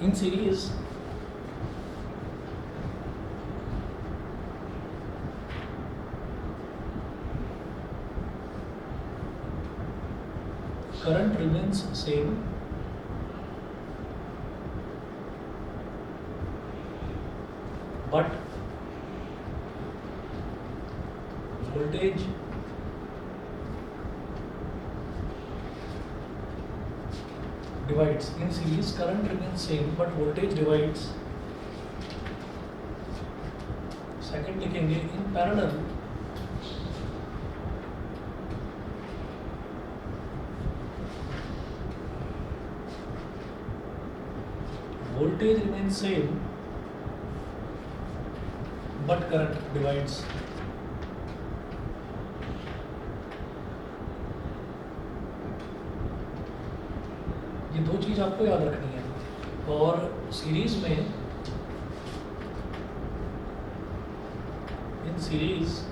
in series current remains same but voltage divides. In series current remains same but voltage divides. Second लिखेंगे in parallel voltage remains same but current divides. ये दो चीज आपको याद रखनी है। और सीरीज में इन सीरीज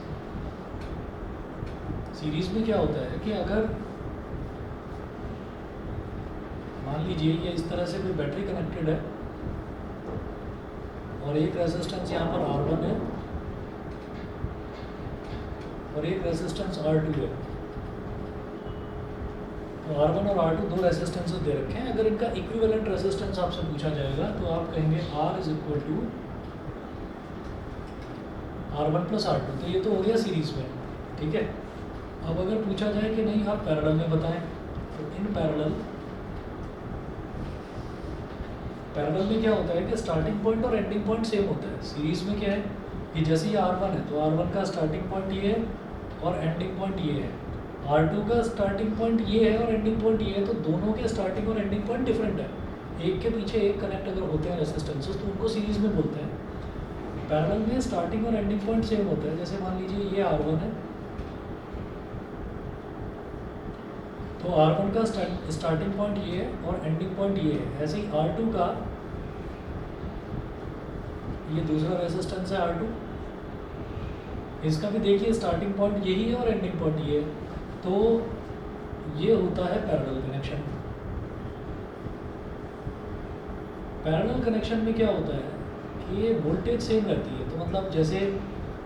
में क्या होता है कि अगर मान लीजिए ये इस तरह से कोई बैटरी कनेक्टेड है और एक रेजिस्टेंस यहाँ पर R1 है और एक रेजिस्टेंस R2 है। तो R1 और R2 दो रेजिस्टेंसेस दे रखे हैं। अगर इनका इक्विवेलेंट रेजिस्टेंस आपसे पूछा जाएगा तो आप कहेंगे R is equal to R1 plus R2। तो ये तो हो गया सीरीज में, ठीक है। अब अगर पूछा जाए कि नहीं आप पैरेलल में बताएं, तो इन पैरेलल में क्या होता है कि स्टार्टिंग पॉइंट और एंडिंग पॉइंट सेम होता है। सीरीज में क्या है कि जैसे ये R1 है तो R1 का स्टार्टिंग पॉइंट ये है और एंडिंग पॉइंट ये है। R2 का स्टार्टिंग पॉइंट ये है और एंडिंग पॉइंट ये है, तो दोनों के स्टार्टिंग और एंडिंग पॉइंट डिफरेंट है। एक के पीछे एक कनेक्ट अगर होते हैं रेसिस्टेंसेस तो उनको सीरीज में बोलते हैं। पैरेलल में स्टार्टिंग और एंडिंग पॉइंट सेम होता है। जैसे मान लीजिए ये R1 है तो R1 का स्टार्टिंग पॉइंट ये है और एंडिंग पॉइंट ये है। ऐसे ही R2 का ये दूसरा रेजिस्टेंस है R2, इसका भी देखिए स्टार्टिंग पॉइंट यही है और एंडिंग पॉइंट ये है। तो ये होता है पैरेलल कनेक्शन। पैरेलल कनेक्शन में क्या होता है कि ये वोल्टेज सेम रहती है। तो मतलब जैसे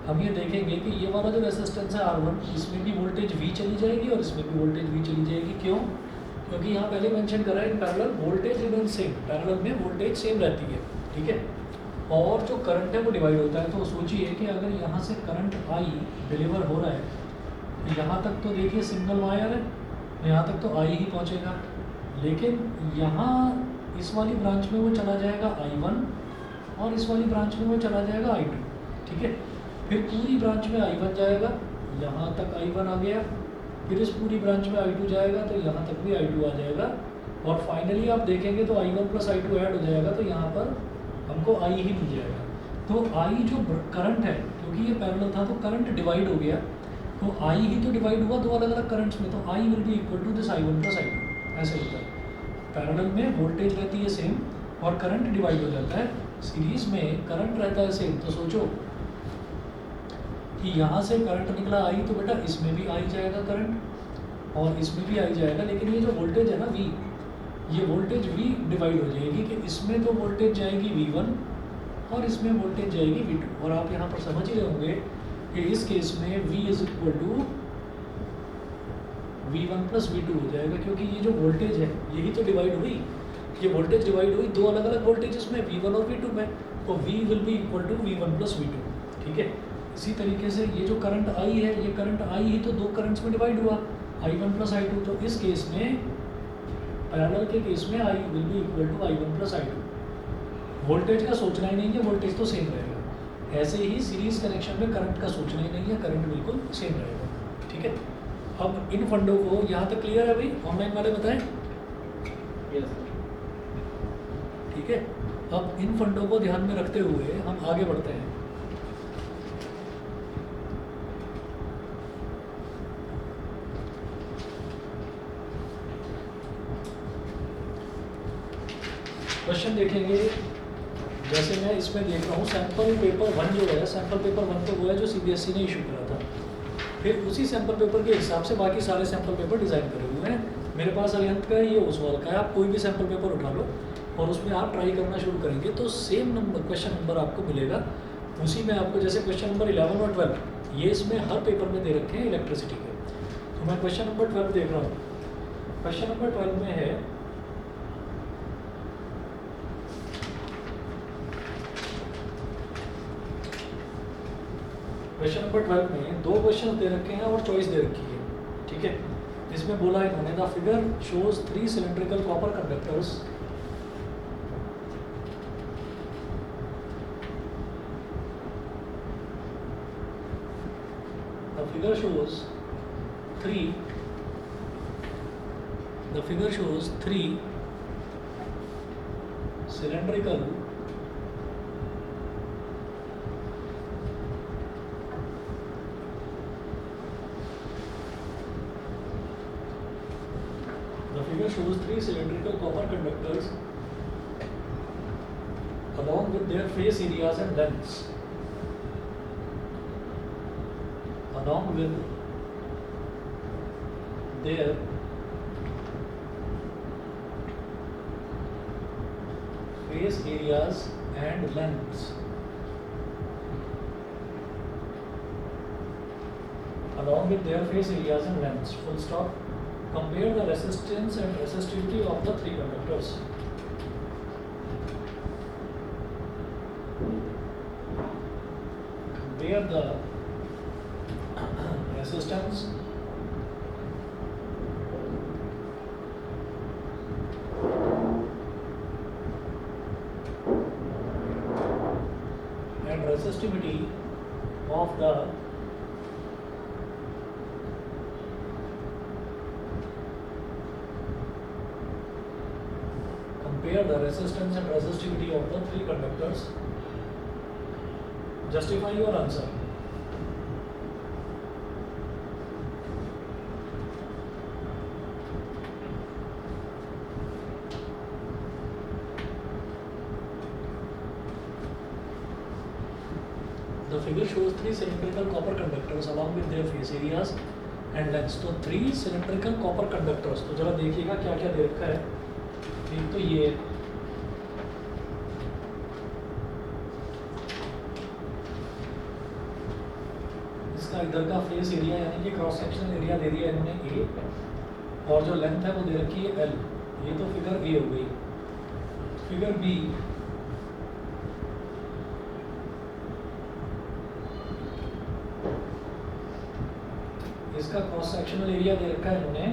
हम ये देखेंगे कि ये वाला जो रेजिस्टेंस है R1, इसमें भी वोल्टेज V चली जाएगी और इसमें भी वोल्टेज V चली जाएगी। क्यों? क्योंकि यहाँ पहले मेंशन करा है in parallel voltage remain same. Parallel में वोल्टेज सेम रहती है, ठीक है। और जो करंट है वो डिवाइड होता है। तो सोचिए कि अगर यहाँ से करंट I डिलीवर हो रहा है, यहाँ तक तो देखिए सिंगल वायर है, यहाँ तक तो I ही पहुँचेगा। लेकिन यहाँ इस वाली ब्रांच में वो चला जाएगा I1 और इस वाली ब्रांच में वो चला जाएगा I2, ठीक है। फिर पूरी ब्रांच में I1 जाएगा, यहाँ तक I1 आ गया। फिर इस पूरी ब्रांच में I2 जाएगा तो यहाँ तक भी I2 आ जाएगा। और फाइनली आप देखेंगे तो I1 प्लस I2 ऐड हो जाएगा तो यहाँ पर हमको I ही मिल जाएगा। तो I जो करंट है, क्योंकि ये पैरेलल था तो करंट डिवाइड हो गया, तो I ही तो डिवाइड हुआ दो अलग अलग करंट्स में, तो I will be equal to this I1 plus I2। ऐसे होता है। पैरेलल में वोल्टेज रहती है सेम और करंट डिवाइड हो जाता है। सीरीज में करंट रहता है सेम। तो सोचो कि यहाँ से करंट निकला I, तो बेटा इसमें भी I जाएगा करंट और इसमें भी I जाएगा। लेकिन ये जो वोल्टेज है ना V, ये वोल्टेज V डिवाइड हो जाएगी कि इसमें तो वोल्टेज जाएगी V1 और इसमें वोल्टेज जाएगी V2। और आप यहाँ पर समझ ही रहे होंगे कि इस केस में V is equal to V1 plus V2 हो जाएगा, क्योंकि ये जो वोल्टेज है यही तो डिवाइड हुई। ये वोल्टेज डिवाइड हुई दो अलग अलग वोल्टेजेस में, V1 और V2 में, तो V will be equal to V1 plus V2, ठीक है। इसी तरीके से ये जो करंट I है, ये करंट I ही तो दो करंट्स में डिवाइड हुआ, I1 प्लस I2। तो इस केस में पैरेलल के केस में I will be equal to I1 plus I2। Voltage का सोचना ही नहीं है, वोल्टेज तो सेम रहेगा। ऐसे ही सीरीज कनेक्शन में करंट का सोचना ही नहीं है, करंट बिल्कुल सेम रहेगा, ठीक है। अब इन फंडों को यहाँ तक क्लियर है भाई? ऑनलाइन वाले बताएं। यस ठीक है। अब इन फंडों को ध्यान में रखते हुए हम आगे बढ़ते हैं। क्वेश्चन देखेंगे। जैसे मैं इसमें देख रहा हूँ सैम्पल पेपर 1 जो है, सैम्पल पेपर 1 तो वो है जो CBSE ने इशू करा था। फिर उसी सैम्पल पेपर के हिसाब से बाकी सारे सैम्पल पेपर डिज़ाइन करे हुए हैं। मेरे पास अरिहंत का है, ये ओसवाल का है। आप कोई भी सैम्पल पेपर उठा लो और उसमें आप ट्राई करना शुरू करेंगे तो सेम नंबर क्वेश्चन नंबर आपको मिलेगा। उसी में आपको जैसे क्वेश्चन नंबर 11 और 12 ये इसमें हर पेपर में दे रखे हैं इलेक्ट्रिसिटी के। तो मैं क्वेश्चन नंबर 12 देख रहा हूँ। क्वेश्चन नंबर 12 में है क्वेश्चन नंबर 12 में 2 क्वेश्चन दे रखे हैं और चॉइस दे रखी है, ठीक है। इसमें बोला इन्होंने the figure shows 3 cylindrical copper conductors the figure shows three cylindrical copper conductors along with their face areas and lengths. Along with their face areas and lengths. Along with their face areas and lengths. Full stop. Compare the resistance and resistivity of the 3 conductors. Compare the resistance and resistivity of the resistance and resistivity of the 3 conductors. Justify your answer. The figure shows 3 cylindrical copper conductors along with their face areas and lengths. तो 3 cylindrical copper conductors, तो जरा देखिएगा क्या क्या दे रखा है। एक तो ये इसका इधर का फेस एरिया यानी कि क्रॉस सेक्शनल एरिया दे दिया इन्होंने ए, और जो लेंथ है वो दे रखी है एल। ये तो फिगर ए हो गई। फिगर बी इसका क्रॉस सेक्शनल एरिया दे रखा है इन्होंने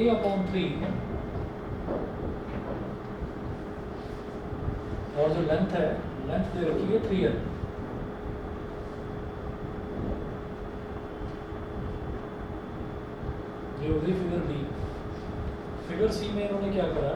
A/3 और जो लेंथ है लेंथ दे रखी है 3L। ये हो गई फिगर बी। फिगर सी में इन्होंने क्या करा,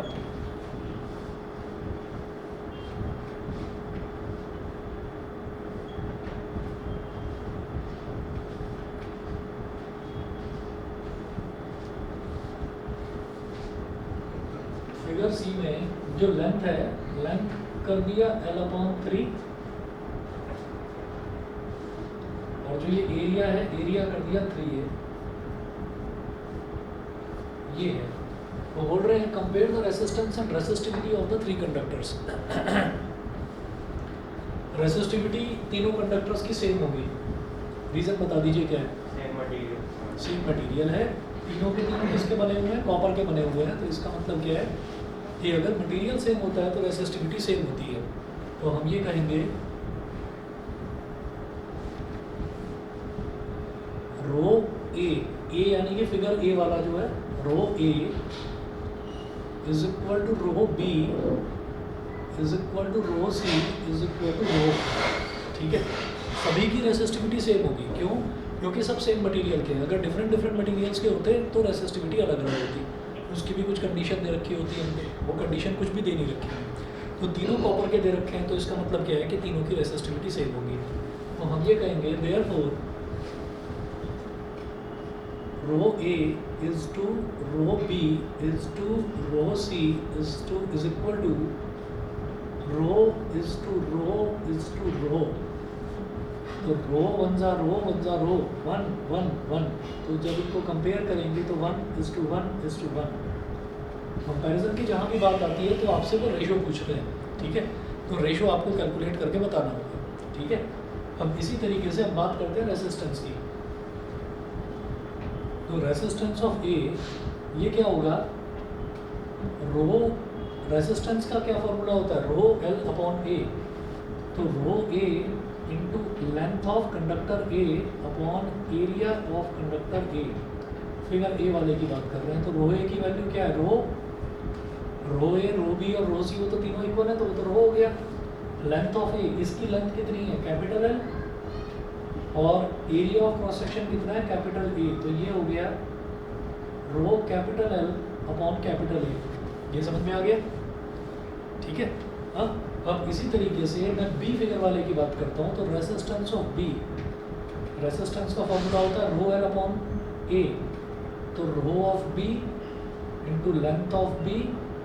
फिगर सी में जो लेंथ है लेंथ कर दिया L/3 और जो ये एरिया है एरिया कर दिया 3A। ये है वो बोल रहे हैं compare the resistance and resistivity of the 3 conductors. Resistivity तीनों कंडक्टर्स की सेम होगी। रीजन बता दीजिए क्या है। सेम मटेरियल है, तीनों के तीनों किसके बने हुए हैं, कॉपर के बने हुए हैं। तो इसका मतलब क्या है कि अगर मटेरियल सेम होता है तो रेसिस्टिविटी सेम होती है। तो हम ये कहेंगे रो ए यानी कि फिगर ए वाला जो है rho A is equal to rho B is equal to rho C is equal to rho. ठीक है, सभी की रेसिस्टिविटी सेम होगी। क्यों? क्योंकि सब सेम मटेरियल के हैं। अगर डिफरेंट मटेरियल्स के होते तो रेसिस्टिविटी अलग अलग होती, उसकी भी कुछ कंडीशन दे रखी होती है हमने, वो कंडीशन कुछ भी दे नहीं रखी है। तो तीनों कॉपर के दे रखे हैं तो इसका मतलब क्या है कि तीनों की रेसिस्टिविटी सेम होगी। तो हम ये कहेंगे therefore rho A is to rho B is to rho C is equal to rho is to rho is to rho. तो रो वन जा रो 1 1 1। तो जब इनको कंपेयर करेंगे तो 1:1 1। कंपैरिजन की जहाँ भी बात आती है तो आपसे वो रेशो पूछते हैं, ठीक है। तो रेशो आपको कैलकुलेट करके बताना होगा, ठीक है। अब इसी तरीके से हम बात करते हैं रेसिस्टेंस की। तो रेसिस्टेंस ऑफ ए ये क्या होगा, रो रेसिस्टेंस का क्या फॉर्मूला होता है, रो एल अपॉन ए। तो rho A into length of conductor A upon area of conductor A. Figure A वाले की बात कर रहे हैं, तो रो ए की वैल्यू क्या है, रो ए, रो बी और रो सी, वो तो तीनों इक्वल है तो वो तो रो हो गया। लेंथ ऑफ ए, इसकी लेंथ कितनी है, कैपिटल एल, और एरिया ऑफ क्रॉस सेक्शन कितना है, कैपिटल ए। तो ये हो गया rho capital L upon capital A. ये समझ में आ गया, ठीक है। हाँ, अब इसी तरीके से मैं बी फिगर वाले की बात करता हूँ। तो रेसिस्टेंस ऑफ बी, रेसिस्टेंस का फॉर्मूला होता है रो एल अपॉन ए। तो rho of B into length of B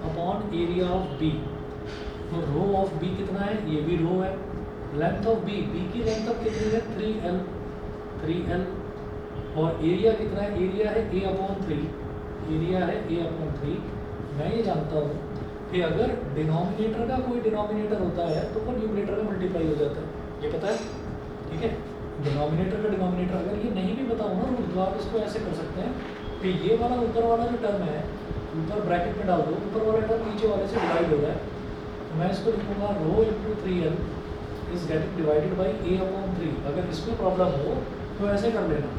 upon area of B. तो रो ऑफ बी कितना है, ये भी रो है। लेंथ ऑफ बी, बी की लेंथ अब कितनी है, 3L, और एरिया कितना है, एरिया है A अपॉन 3, एरिया है A अपॉन 3। मैं ये जानता हूँ कि अगर डिनोमिनेटर का कोई डिनोमिनेटर होता है तो वो न्यूमरेटर में मल्टीप्लाई हो जाता है, ये पता है, ठीक है। डिनोमिनेटर का डिनोमिनेटर, अगर ये नहीं भी पता हो ना तो आप इसको ऐसे कर सकते हैं कि ये वाला ऊपर वाला जो टर्म है, ऊपर ब्रैकेट में डाल दो, ऊपर वाला टर्म नीचे वाले से डिवाइड हो रहा है। तो मैं इसको लिखूँगा rho into 3L is getting divided by A upon 3। अगर इसमें प्रॉब्लम हो तो ऐसे कर लेना।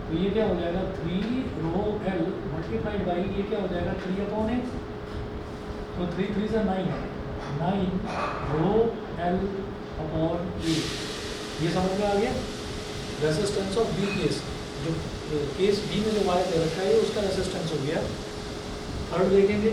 तो ये क्या हो जाएगा, 3 रो L मल्टीप्लाइड बाई ये क्या हो जाएगा, 3 अपॉन ए। तो 3 3 से 9 रो L अपॉन ए। ये समझ में आ गया। रेसिस्टेंस ऑफ बी केस, जो केस बी में जो वायर दे रखा है उसका रेसिस्टेंस हो गया। थर्ड देखेंगे,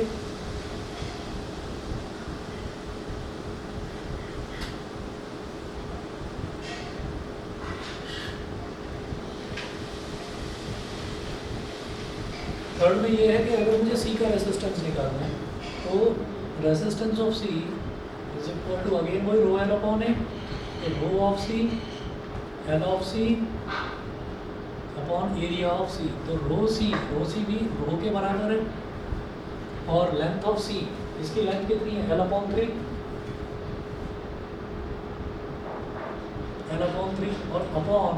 थर्ड में ये है कि अगर मुझे सी का रेसिस्टेंस निकालना है तो resistance of C is equal to again वही रो एल अपॉन ए। तो rho of C L of C upon area of C. तो रो सी भी रो के बराबर है, और लेंथ ऑफ सी, इसकी लेंथ कितनी है, एल अपॉन 3, एल अपॉन 3, और अपॉन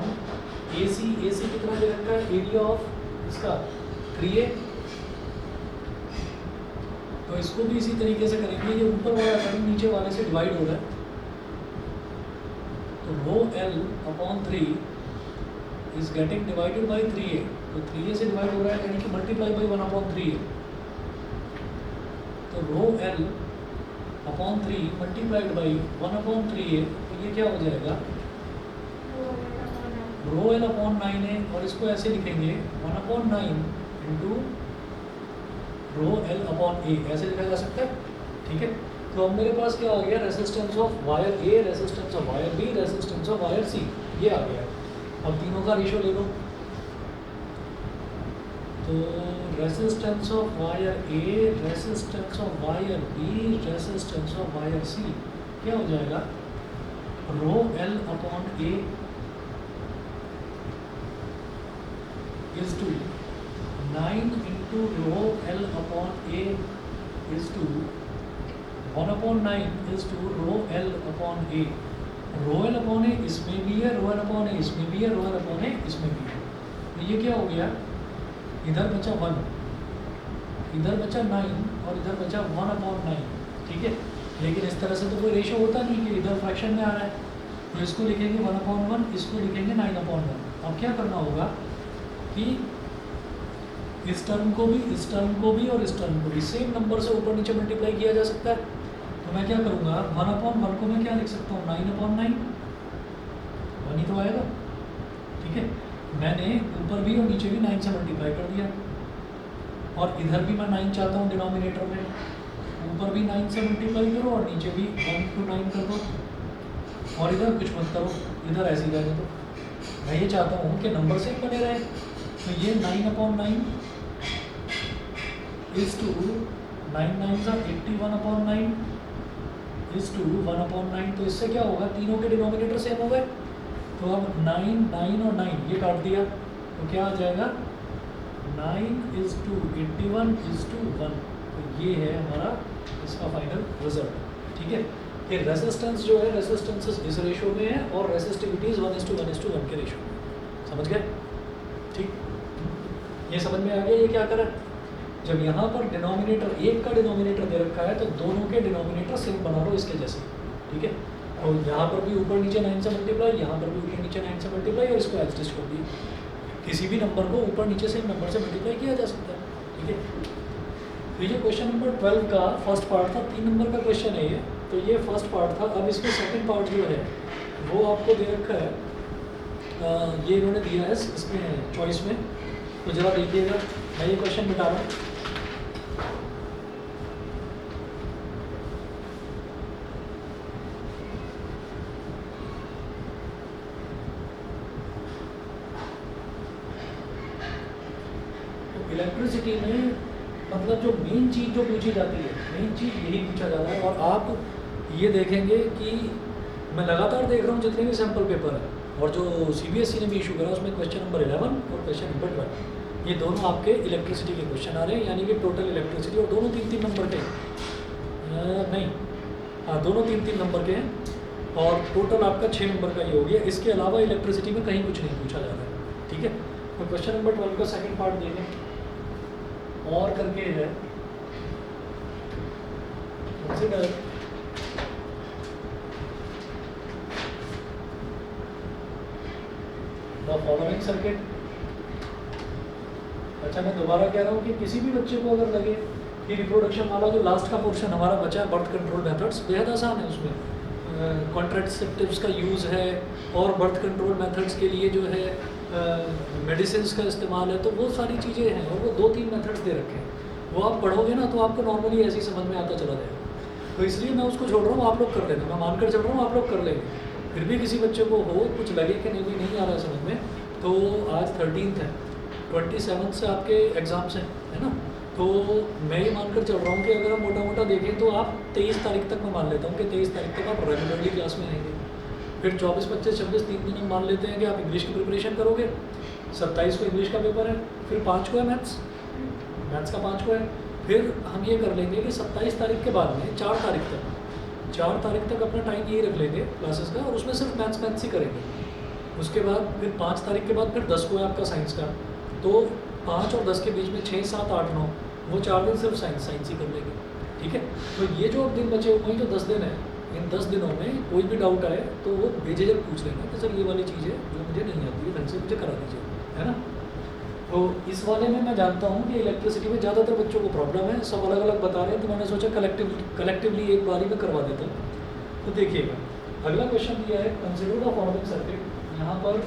ए सी कितना दे रखा है, एरिया ऑफ इसका 3A। तो इसको भी इसी तरीके से करेंगे, ये ऊपर वाला टर्म नीचे वाले से डिवाइड हो रहा है। तो रो L upon 3 is getting divided by 3A। तो 3A से डिवाइड हो रहा है यानी कि मल्टीप्लाई बाई 1 अपॉन 3A। तो रो L upon 3 multiplied by 1 upon 3A। तो ये क्या हो जाएगा, रो L अपॉन 9A, और इसको ऐसे लिखेंगे 1 upon 9 into rho L upon A, ऐसे लिखा जा सकता है, ठीक है। तो अब मेरे पास क्या आ गया, resistance of wire A, resistance of wire B, resistance of wire C, ये आ गया। अब तीनों का रेशो ले लो। तो resistance of wire A, resistance of wire B, resistance of wire C क्या हो जाएगा, rho L upon A is to 9 into rho L upon A is to 1 upon 9 is to rho L upon A. Rho L upon A इसमें भी है, रो L upon A इसमें भी है, रो L upon A इसमें भी है। तो ये क्या हो गया, इधर बचा 1, इधर बचा 9 और इधर बचा 1 अपॉन 9, ठीक है। लेकिन इस तरह से तो कोई रेशो होता नहीं कि इधर फ्रैक्शन में आ रहा है। तो इसको लिखेंगे 1 अपॉन 1, इसको लिखेंगे 9 अपॉन 1। अब क्या करना होगा कि इस टर्म को भी, इस टर्म को भी और इस टर्म को भी सेम नंबर से ऊपर नीचे मल्टीप्लाई किया जा सकता है। तो मैं क्या करूँगा, 1 अपॉन 1 को मैं क्या लिख सकता हूँ, 9 अपॉन 9, 1 ही तो आएगा, ठीक है। मैंने ऊपर भी और नीचे भी 9 से मल्टीप्लाई कर दिया, और इधर भी मैं 9 चाहता हूँ डिनोमिनेटर में, ऊपर भी 9 से मल्टीप्लाई करो और नीचे भी 1 to 9 कर दो, और इधर कुछ मत करो, इधर ऐसे ही रहने दो। मैं ये चाहता हूँ कि नंबर सेम बने रहे। तो ये 9 अपॉन 9 इज टू 9 9 का 81 अपॉन 9 इज टू 1 अपॉन 9। तो इससे क्या होगा, तीनों के डिनोमिनेटर सेम हो गए। तो अब 9 9 और 9 ये काट दिया, तो क्या आ जाएगा, 9 इज टू 81 इज टू 1। तो ये है हमारा इसका फाइनल रिजल्ट, ठीक है। कि रेसिस्टेंस जो है रेसिस्टेंसेस इस रेशो में है और रेसिस्टिविटीज 1:1:1 के रेशो में, समझ गए? ठीक, ये समझ में आ गया ये क्या करें। जब यहाँ पर डिनोमिनेटर एक का डिनोमिनेटर दे रखा है तो दोनों के डिनोमिनेटर सेम बना लो इसके जैसे, ठीक है। और यहाँ पर भी ऊपर नीचे 9 से मल्टीप्लाई, यहाँ पर भी ऊपर नीचे 9 से मल्टीप्लाई और इसको एडजस्ट कर दिए। किसी भी नंबर को ऊपर नीचे सेम नंबर से मल्टीप्लाई किया जा सकता है, ठीक है। तो ये क्वेश्चन नंबर 12 का फर्स्ट पार्ट था, 3 नंबर का क्वेश्चन है ये, तो ये फर्स्ट पार्ट था। अब इसमें सेकंड पार्ट जो है वो आपको दे रखा है, ये इन्होंने दिया है इसमें चॉइस में, तो ज़रा देखिएगा। मैं ये क्वेश्चन मिटा रहा हूँ। इलेक्ट्रिसिटी में मतलब जो मेन चीज़ जो पूछी जाती है, मेन चीज़ यही पूछा जाता है। और आप ये देखेंगे कि मैं लगातार देख रहा हूँ जितने भी सैम्पल पेपर है, और जो CBSE ने भी इशू करा उसमें क्वेश्चन नंबर 11 और क्वेश्चन नंबर 12 ये दोनों आपके इलेक्ट्रिसिटी के क्वेश्चन आ रहे हैं, यानी कि टोटल इलेक्ट्रिसिटी, और दोनों 3-3 नंबर के हैं, नहीं हाँ दोनों 3-3 नंबर के हैं, और टोटल आपका 6 नंबर का ये हो गया। इसके अलावा इलेक्ट्रिसिटी में कहीं कुछ नहीं पूछा जा रहा है, ठीक है। तो क्वेश्चन नंबर 12 का सेकेंड पार्ट देखें और करके है कंसिडर द फॉलोइंग सर्किट। अच्छा मैं दोबारा कह रहा हूँ कि किसी भी बच्चे को अगर लगे कि रिप्रोडक्शन वाला जो लास्ट का पोर्शन हमारा बचा है, बर्थ कंट्रोल मेथड्स बेहद आसान है, उसमें कॉन्ट्रासेप्टिव्स का यूज़ है और बर्थ कंट्रोल मेथड्स के लिए जो है मेडिसिन का इस्तेमाल है, तो वो सारी चीज़ें हैं और वो 2-3 मेथड्स दे रखे हैं। वो आप पढ़ोगे ना तो आपको नॉर्मली ऐसे ही समझ में आता चला जाएगा, तो इसलिए मैं उसको छोड़ रहा हूँ, आप लोग कर लेना, मैं मानकर चल रहा हूँ आप लोग कर लेंगे। फिर भी किसी बच्चे को हो कुछ लगे कि नहीं भी नहीं आ रहा है समझ में, तो आज 13 है, 27 से आपके एग्ज़ाम्स हैं, है ना। तो मैं ये मानकर चल रहा हूँ कि अगर हम मोटा मोटा देखें तो आप 23 तारीख तक मैं मान लेता हूँ कि 23 तारीख तक आप रेगुलरली क्लास में आएंगे। फिर 24, 25, 26 3 दिन हम मान लेते हैं कि आप इंग्लिश की प्रिपरेशन करोगे। 27 को इंग्लिश का पेपर है, फिर 5 को है मैथ्स का 5 को है। फिर हम ये कर लेंगे कि 27 तारीख के बाद में 4 तारीख तक अपना टाइम यही रख लेंगे क्लासेस का, और उसमें सिर्फ मैथ्स ही करेंगे। उसके बाद फिर 5 तारीख के बाद फिर 10 को है आपका साइंस का, तो 5 और 10 के बीच में 6, 7, 8, 9 वो 4 दिन सिर्फ साइंस ही कर लेंगे, ठीक है। तो ये जो दिन बचे हुए जो 10 दिन है, इन 10 दिनों में कोई भी डाउट आए तो वो बेझिझक पूछ लेना कि सर ये वाली चीज़ है जो मुझे नहीं आती है, ढंग से मुझे करा दीजिए, है ना। तो इस वाले में मैं जानता हूँ कि इलेक्ट्रिसिटी में ज़्यादातर बच्चों को प्रॉब्लम है, सब अलग अलग बता रहे हैं, तो मैंने सोचा कलेक्टिवली एक बारी में करवा देता हूँ। तो देखिएगा अगला क्वेश्चन दिया है, कंसीडर द फॉलोइंग सर्किट। यहाँ पर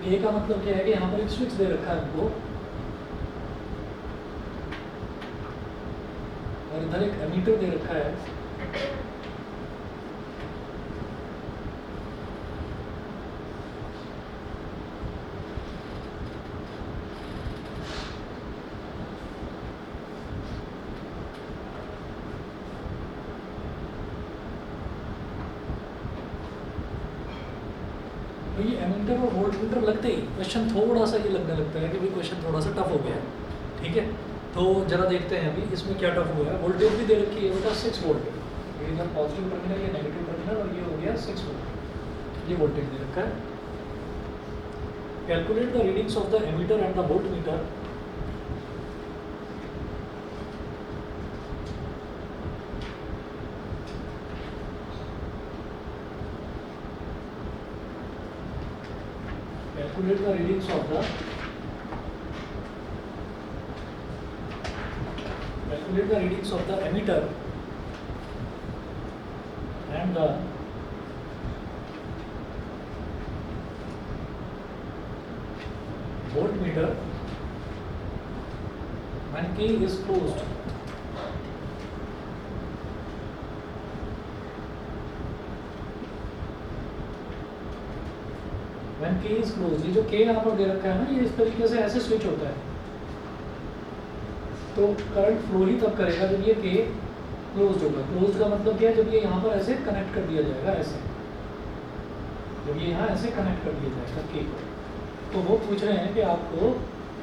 ए का मतलब क्या है कि यहाँ पर एक स्विच दे रखा है हमको, और इधर एक एमीटर दे रखा है। तो ये एमीटर और वोल्टमीटर लगते ही क्वेश्चन थोड़ा सा ये लगने लगता है कि भाई क्वेश्चन थोड़ा सा टफ हो गया है, ठीक है। तो जरा देखते हैं अभी इसमें क्या टफ हुआ है। वोल्टेज भी दे रखी है बेटा 6 वोल्ट, ये इधर पॉजिटिव टर्मिनल, ये नेगेटिव टर्मिनल, और ये हो गया 6 वोल्ट, ये वोल्टेज दे रखा है। Calculate the readings of the ammeter and the voltmeter. Calculate the readings of the emitter and the voltmeter when key is closed. के इज क्लोज, ये जो के यहाँ पर दे रखा है ना, ये इस तरीके से ऐसे स्विच होता है, तो करंट फ्लो ही तब करेगा जब ये के क्लोज होगा। क्लोज का मतलब क्या है, जब ये यहाँ पर ऐसे कनेक्ट कर दिया जाएगा, ऐसे जब ये यहाँ ऐसे कनेक्ट कर दिया जाएगा के को। तो वो पूछ रहे हैं कि आपको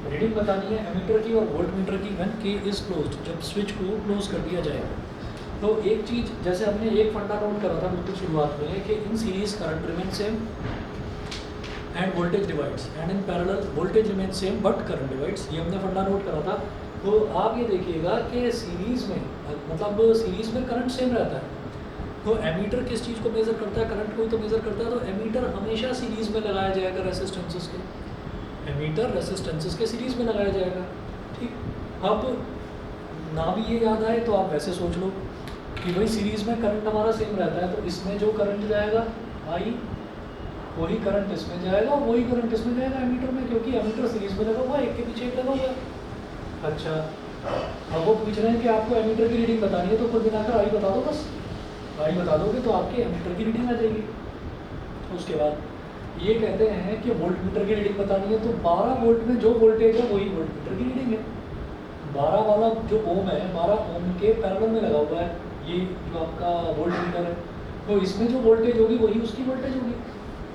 रीडिंग बतानी है एमीटर की और वोल्ट मीटर की व्हेन के इज क्लोज्ड, जब स्विच को क्लोज कर दिया जाएगा। तो एक चीज़ जैसे हमने एक फंडा नोट करा था बिल्कुल शुरुआत में कि in series current remain same end voltage divides, and in parallel voltage remain same but current divides, ये हमने फंडा नोट करा था। तो आप ये देखिएगा कि सीरीज़ में मतलब सीरीज़ में करंट सेम रहता है। तो एमीटर किस चीज़ को मेज़र करता है, करंट को ही तो मेज़र करता है। तो एमीटर हमेशा सीरीज़ में लगाया जाएगा रेसिस्टेंसेस के, एमीटर रेसिस्टेंसेस के सीरीज़ में लगाया जाएगा। ठीक, अब ना भी ये याद आए तो आप वैसे सोच लो कि भाई सीरीज़ में करंट हमारा सेम रहता है, तो इसमें जो करंट जाएगा आई, वही करंट इसमें जाएगा और वही करंट इसमें जाएगा एमीटर में, क्योंकि एमीटर सीरीज़ में लगा हुआ है, एक के पीछे एक लगा हुआ है। अच्छा, अब वो पूछ रहे हैं कि आपको एमीटर की रीडिंग बतानी है, तो कुल मिलाकर आई बता दो, बस आई बता दोगे तो आपके एमीटर की रीडिंग आ जाएगी। उसके बाद ये कहते हैं कि वोल्ट मीटर की रीडिंग बतानी है, तो 12 वोल्ट में जो वोल्टेज है वही वोल्ट मीटर की रीडिंग है। 12 वाला जो ओम है, 12 ओम के पैरेलल में लगा हुआ है ये जो आपका वोल्ट मीटर है, तो इसमें जो वोल्टेज होगी वही उसकी वोल्टेज होगी।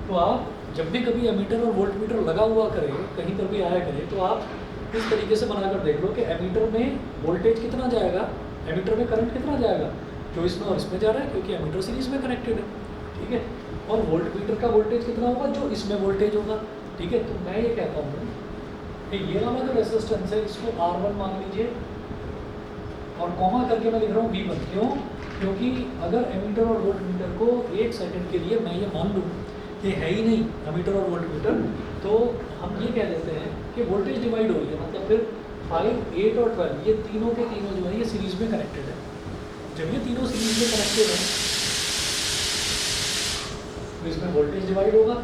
तो आप जब भी कभी एमीटर और वोल्ट मीटर लगा हुआ करें, कहीं पर भी आया करें, तो आप इस तरीके से बनाकर देख लो कि एमीटर में वोल्टेज कितना जाएगा, एमीटर में करंट कितना जाएगा, जो इसमें और इसमें जा रहा है, क्योंकि एमीटर सीरीज में कनेक्टेड है। ठीक है, और वोल्ट मीटर का वोल्टेज कितना होगा, जो इसमें वोल्टेज होगा। ठीक है, तो मैं ये कहता हूँ कि ये वाला जो रेजिस्टेंस है इसको R1 मान लीजिए, और कॉमा करके मैं लिख रहा हूँ V1। क्यों? क्योंकि अगर एमीटर और वोल्ट मीटर को एक सेकंड के लिए मैं ये मान लूँ कि है ही नहीं एमीटर और वोल्ट मीटर, तो हम ये कह देते हैं कि वोल्टेज डिवाइड हो रही है, मतलब फिर 5, 8 और 12 ये तीनों के तीनों जो है ये सीरीज़ में कनेक्टेड है। जब ये तीनों सीरीज़ में कनेक्टेड हैं तो इसमें वोल्टेज डिवाइड होगा।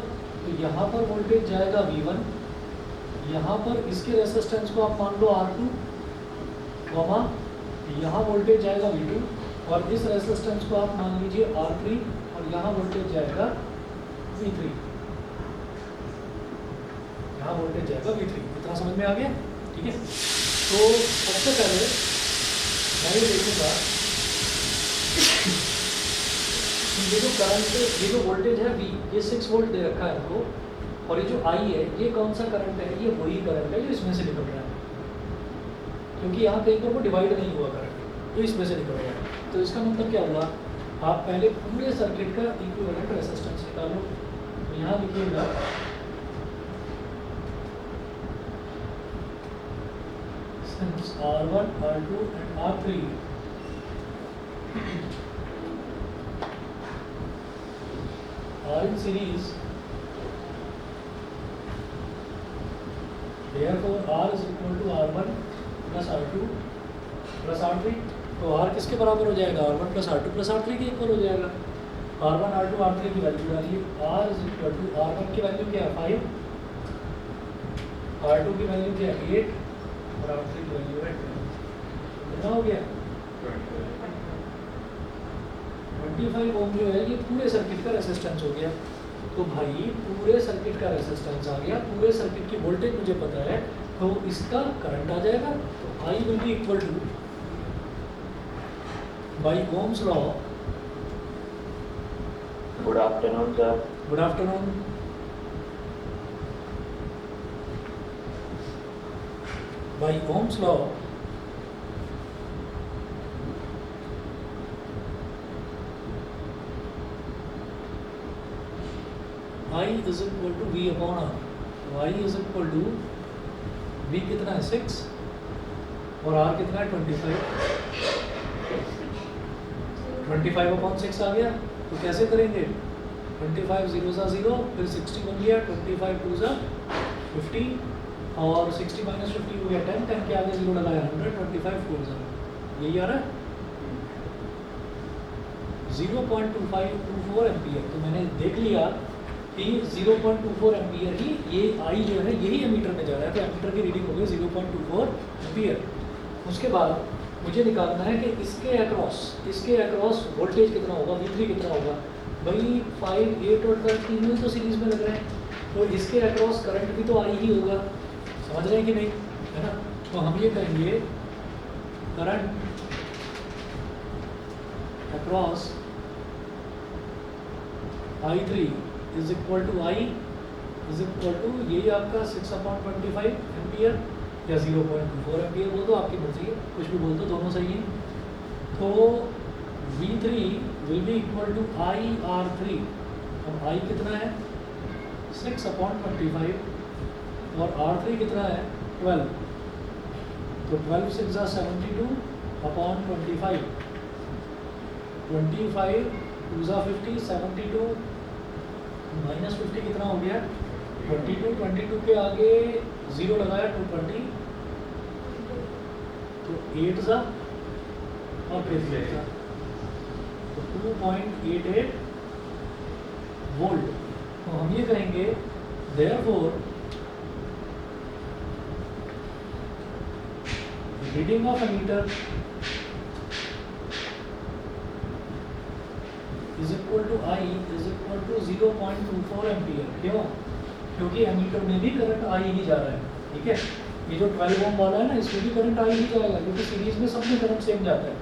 तो यहाँ पर वोल्टेज जाएगा V1, यहाँ पर इसके रेसिस्टेंस को आप मान लो R2, कॉमा यहाँ वोल्टेज जाएगा V2, और इस रेसिस्टेंस को आप मान लीजिए R3, और यहाँ वोल्टेज जाएगा V3, यहाँ वोल्टेज जाएगा V3। इतना समझ में आ गया? ठीक है, तो सबसे पहले मैं ये देखूँगा ये जो करंट, ये जो वोल्टेज है V, ये 6 वोल्ट दे रखा है हमको, और ये जो I है ये कौन सा करंट है, ये वही करंट है जो इसमें से निकल रहा है, क्योंकि यहाँ कहीं पर वो डिवाइड नहीं हुआ करंट, तो इसमें से निकल रहा है। तो इसका मतलब क्या हुआ, आप पहले पूरे सर्किट का इक्विवेलेंट रेजिस्टेंस निकालो। तो यहाँ लिखिएगा since R1, R2 and R3 are in series, therefore R is equal to R1 plus R2 plus R3। तो R किसके बराबर हो जाएगा, R1 plus R2 plus R3 के इक्वल हो जाएगा। R1, R2, R3 की वैल्यू डालिए, R is equal to R1 की वैल्यू क्या है 5, R2 की वैल्यू क्या है 8, और R3 की वैल्यू है 10। कितना हो गया 25 ओम जो है ये पूरे सर्किट का रेजिस्टेंस हो गया। तो भाई पूरे सर्किट का रेजिस्टेंस आ गया, पूरे सर्किट की वोल्टेज मुझे पता है, तो इसका करंट आ जाएगा। तो I will be equal to by Ohm's law. Good afternoon sir. Good afternoon. By Ohm's law I is equal to V upon R। तो I is equal to V कितना है 6 और R कितना है 25। 25 अपॉन 6 आ गया। तो कैसे करेंगे, 25 0 सा 0, फिर 60 बन गया, 25 2 सा 50, और 60 माइनस 50 हो गया 10, 10 के आगे 0 लगाया 100, 25 4 सा, यही आ रहा है 0.2524 एम्पियर। तो मैंने देख लिया कि 0.24 एम्पियर ही ये आई जो है यही एमीटर में जा रहा है, तो एमीटर की रीडिंग हो गई 0.24 एम्पियर। उसके बाद मुझे निकालना है कि इसके अक्रॉस वोल्टेज कितना होगा, V3 कितना होगा। भाई 5, 8 और 12 तीनों तो सीरीज में लग रहे हैं, तो इसके अक्रॉस करंट भी तो आई ही होगा, समझ रहे हैं कि नहीं, है ना। तो हम ये कहेंगे current across I3 is equal to I is equal to यही आपका 6/25 एम्पियर या 0.24 एम्पियर बोल दो, आपकी मर्जी है, कुछ भी बोल दो, दोनों सही है। तो V3 will be equal to IR3। अब I कितना है 6/25 और R3 कितना है 12, तो 12 6 72/25, 25 2 50, 72 -50 कितना हो गया 22, 22 के आगे 0 लगाया 220, तो 8 ज़ा और फिर 8 ज़ा, तो 2.88 वोल्ट। तो हम ये कहेंगे therefore reading of ammeter is equal to I is equal to 0.24 ampere. क्यों? क्योंकि एमीटर में भी करंट आई ही जा रहा है, ठीक है। ये जो 12 ओम वाला है ना, इसमें भी करंट आई ही जाएगा, क्योंकि सीरीज में सब में करंट सेम जाता है।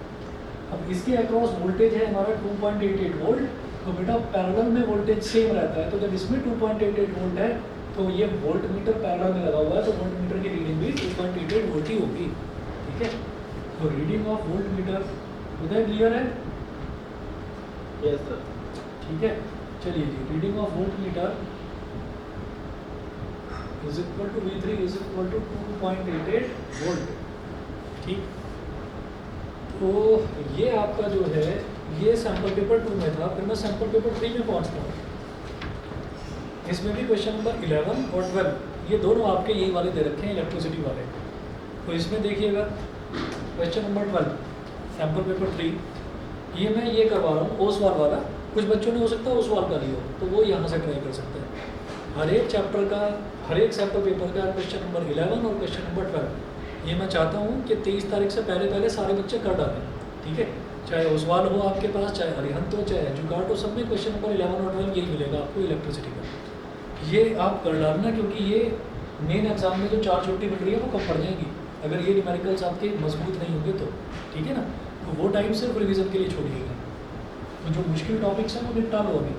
अब इसके अक्रॉस वोल्टेज है हमारा 2.88 वोल्ट, तो बेटा पैरेलल में वोल्टेज सेम रहता है, तो जब इसमें 2.88 वोल्ट है तो ये वोल्ट मीटर पैरेलल में लगा हुआ है, तो वोल्ट मीटर की रीडिंग भी 2.88 वोल्ट ही होगी, ठीक है। तो रीडिंग ऑफ वोल्ट मीटर उधर क्लियर है? Yes sir. ठीक है, चलिए जी, reading of voltmeter is equal to V3 is equal to 2.88 volt, ठीक। तो ये आपका जो है ये सैम्पल पेपर 2 में था, फिर मैं सैम्पल पेपर 3 में पहुंचता हूँ। इसमें भी क्वेश्चन नंबर 11 और 12 ये दोनों आपके यही वाले दे रखे हैं, इलेक्ट्रिसिटी वाले। तो इसमें देखिएगा क्वेश्चन नंबर 12 सैम्पल पेपर 3, ये मैं ये करवा रहा हूँ ओसवाल वाला। कुछ बच्चों ने हो सकता है ओसवाल का लिया हो, तो वो यहाँ से ट्राई कर सकते हैं। हर एक चैप्टर का, हर एक सैम्पल पेपर का क्वेश्चन नंबर 11 और क्वेश्चन नंबर 12 ये मैं चाहता हूँ कि 23 तारीख से पहले सारे बच्चे कर डालें, ठीक है। चाहे ओसवाल हो आपके पास, चाहे अरिहंत हो, चाहे जुगाट हो, सब में क्वेश्चन नंबर 11 और 12 यही मिलेगा आपको इलेक्ट्रिसिटी का। ये आप कर डालना, क्योंकि ये मेन एग्जाम में जो 4 छुट्टी मिल रही है वो कम पड़ जाएगी अगर ये न्यूमेरिकल्स आपके मजबूत नहीं होंगे तो, ठीक है ना। तो वो टाइम सिर्फ रिवीजन के लिए छोड़िएगा, तो जो मुश्किल टॉपिक्स हैं वो निपटा लो अभी।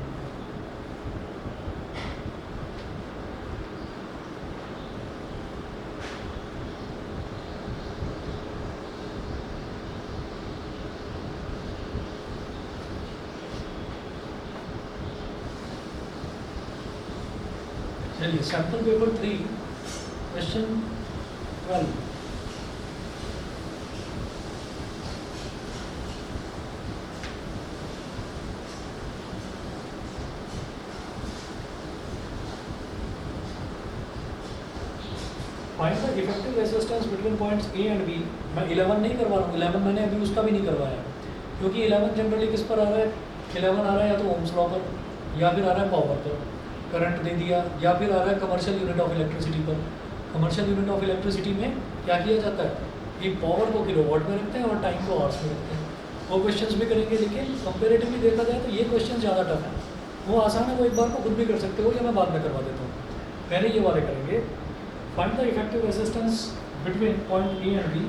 चलिए sample paper 3 question 12। Find the effective resistance between points A and B. मैं 11 नहीं करवा रहा हूँ, 11 मैंने अभी उसका भी नहीं करवाया, क्योंकि 11 जनरली किस पर आ रहा है, 11 आ रहा है या तो ओम्स लॉ पर, या फिर आ रहा है पावर पर, करंट दे दिया, या फिर आ रहा है कमर्शियल यूनिट ऑफ इलेक्ट्रिसिटी पर। कमर्शियल यूनिट ऑफ इलेक्ट्रिसिटी में क्या किया जाता है कि पावर को किलोवाट में रखते हैं और टाइम को आवर्स में रखते हैं। वो क्वेश्चंस भी करेंगे, लेकिन कंपेरेटिवली देखा जाए तो ये क्वेश्चन ज़्यादा टफ है। वो आसान है, वो एक बार को खुद भी कर सकते हो, या मैं बाद में करवा देता हूँ। पहले ये वाले करेंगे। Find the effective resistance between point A and B.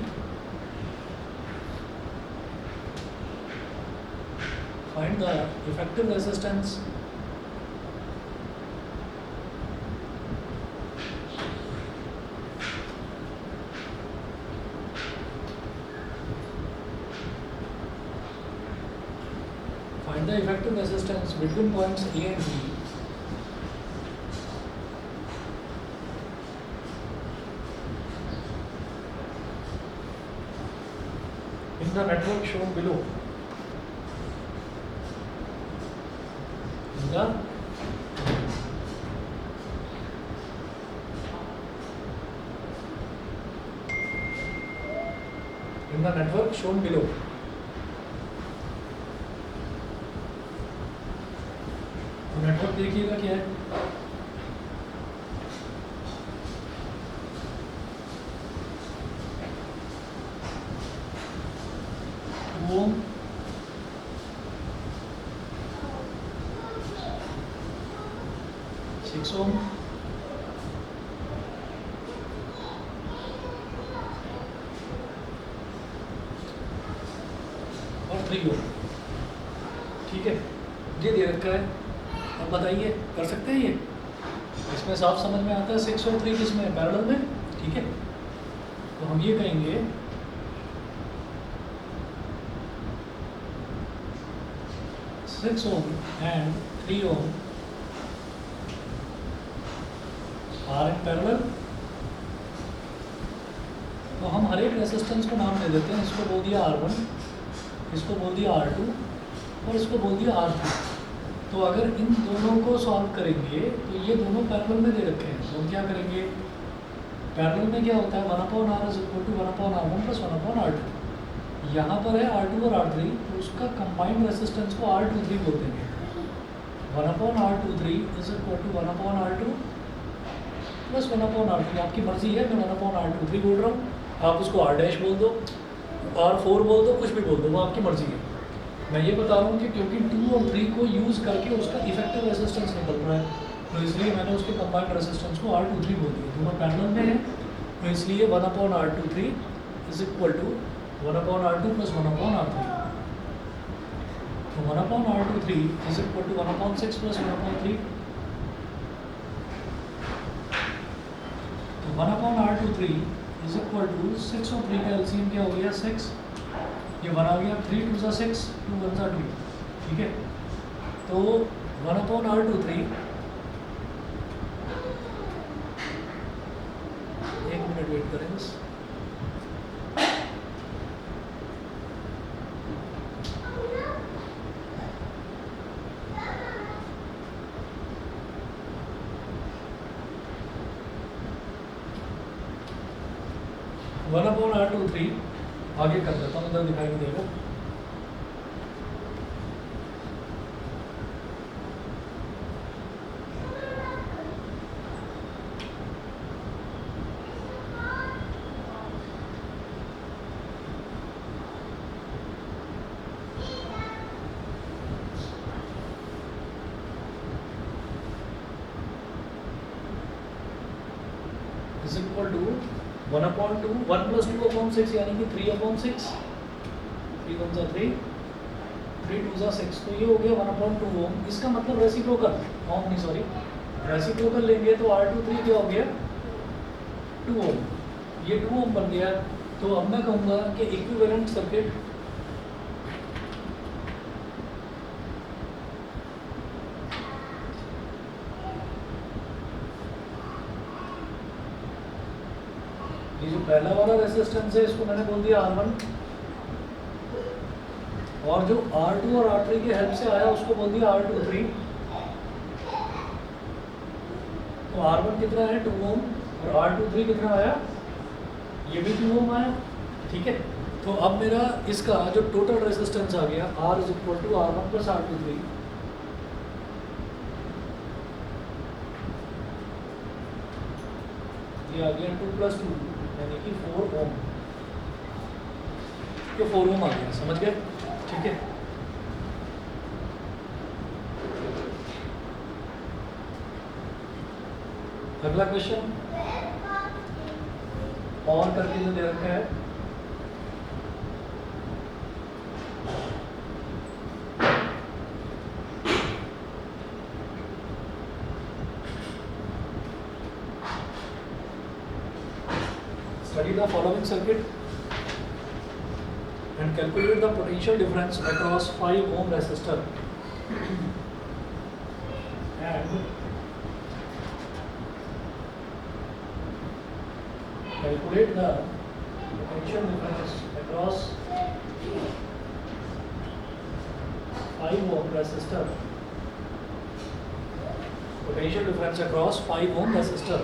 Find the effective resistance find the effective resistance between points A and B in the network shown below. In the network shown below. Network देखिएगा क्या है, ओम, 6 ओम, 3 ओम, ठीक है, ये दे रखा है। अब बताइए कर सकते हैं ये? इसमें साफ समझ में आता है 6 और 3 किस में है, पैरेलल में, ठीक है। तो हम ये कहेंगे 6 ohm and 3 ohm are in parallel. तो हम हर एक रेसिस्टेंस को नाम दे देते हैं। इसको बोल दिया R1, इसको बोल दिया R2 और इसको बोल दिया R3। तो अगर इन दोनों को सॉल्व करेंगे तो ये दोनों पैरेलल में दे रखे हैं, तो हम क्या करेंगे, पैरेलल में क्या होता है 1/r is equal to 1/r1 plus 1/r2। यहाँ पर है R2 और R3, तो उसका कंबाइंड रेसिस्टेंस को R23 बोलते हैं। 1/r23 is equal to 1/r2 plus 1/r3। आपकी मर्जी है, मैं 1/r23 बोल रहा हूँ, आप उसको R डैश बोल दो, R4 बोल दो, कुछ भी बोल दो, वो आपकी मर्जी है। मैं ये बता रहा हूँ कि क्योंकि 2 और 3 को यूज़ करके उसका इफेक्टिव रेसिस्टेंस निकल रहा है, तो इसलिए मैंने उसके कंबाइंड रेसिस्टेंस को R23 बोल दिया। दोनों पैरेलल में है, तो इसलिए 1/r23 is equal to 1/r2 plus 1/r3। तो 1/r23 is equal to 1/6 plus 1/3। तो 1/r23 इज इक्वल टू 6 और 3 का एलसीएम क्या हो गया 6, ये 1 आ गया, 3 2 6, 2 1 2, ठीक है। तो 1/r23, एक मिनट वेट करें बस। वन अपॉन R23 आगे कर देता हूँ, इधर दिखाई नहीं देगा। इज इक्वल टू 1/2, 1 प्लस 2/6 यानी कि 3/6, 3 1 3, 3 2 6, तो ये हो गया 1/2 ओम। इसका मतलब रेसिप्रोकल, ओम नहीं सॉरी, रेसिप्रोकल लेंगे तो R23 क्या हो गया 2 ओम, ये 2 ओम बन गया। तो अब मैं कहूँगा कि इक्विवेलेंट सर्किट ये जो पहला वाला रेसिस्टेंस है इसको मैंने बोल दिया R1, और जो R2 और R3 की हेल्प से आया उसको बोल दिया R23। तो R1 कितना है 2 ओम और R23 कितना आया, ये भी 2 ओम आया, ठीक है। तो अब मेरा इसका जो टोटल रेसिस्टेंस आ गया R is equal to R1 plus R23। ये आ गया 2 प्लस 2 यानी कि 4 ओम, ये 4 ओम आ गया, समझ गए, ठीक है। अगला क्वेश्चन और करके जो दे रखा है, study the following circuit and calculate the potential difference across 5 ohm resistor and calculate the potential difference across 5 ohm resistor, potential difference across 5 ohm resistor।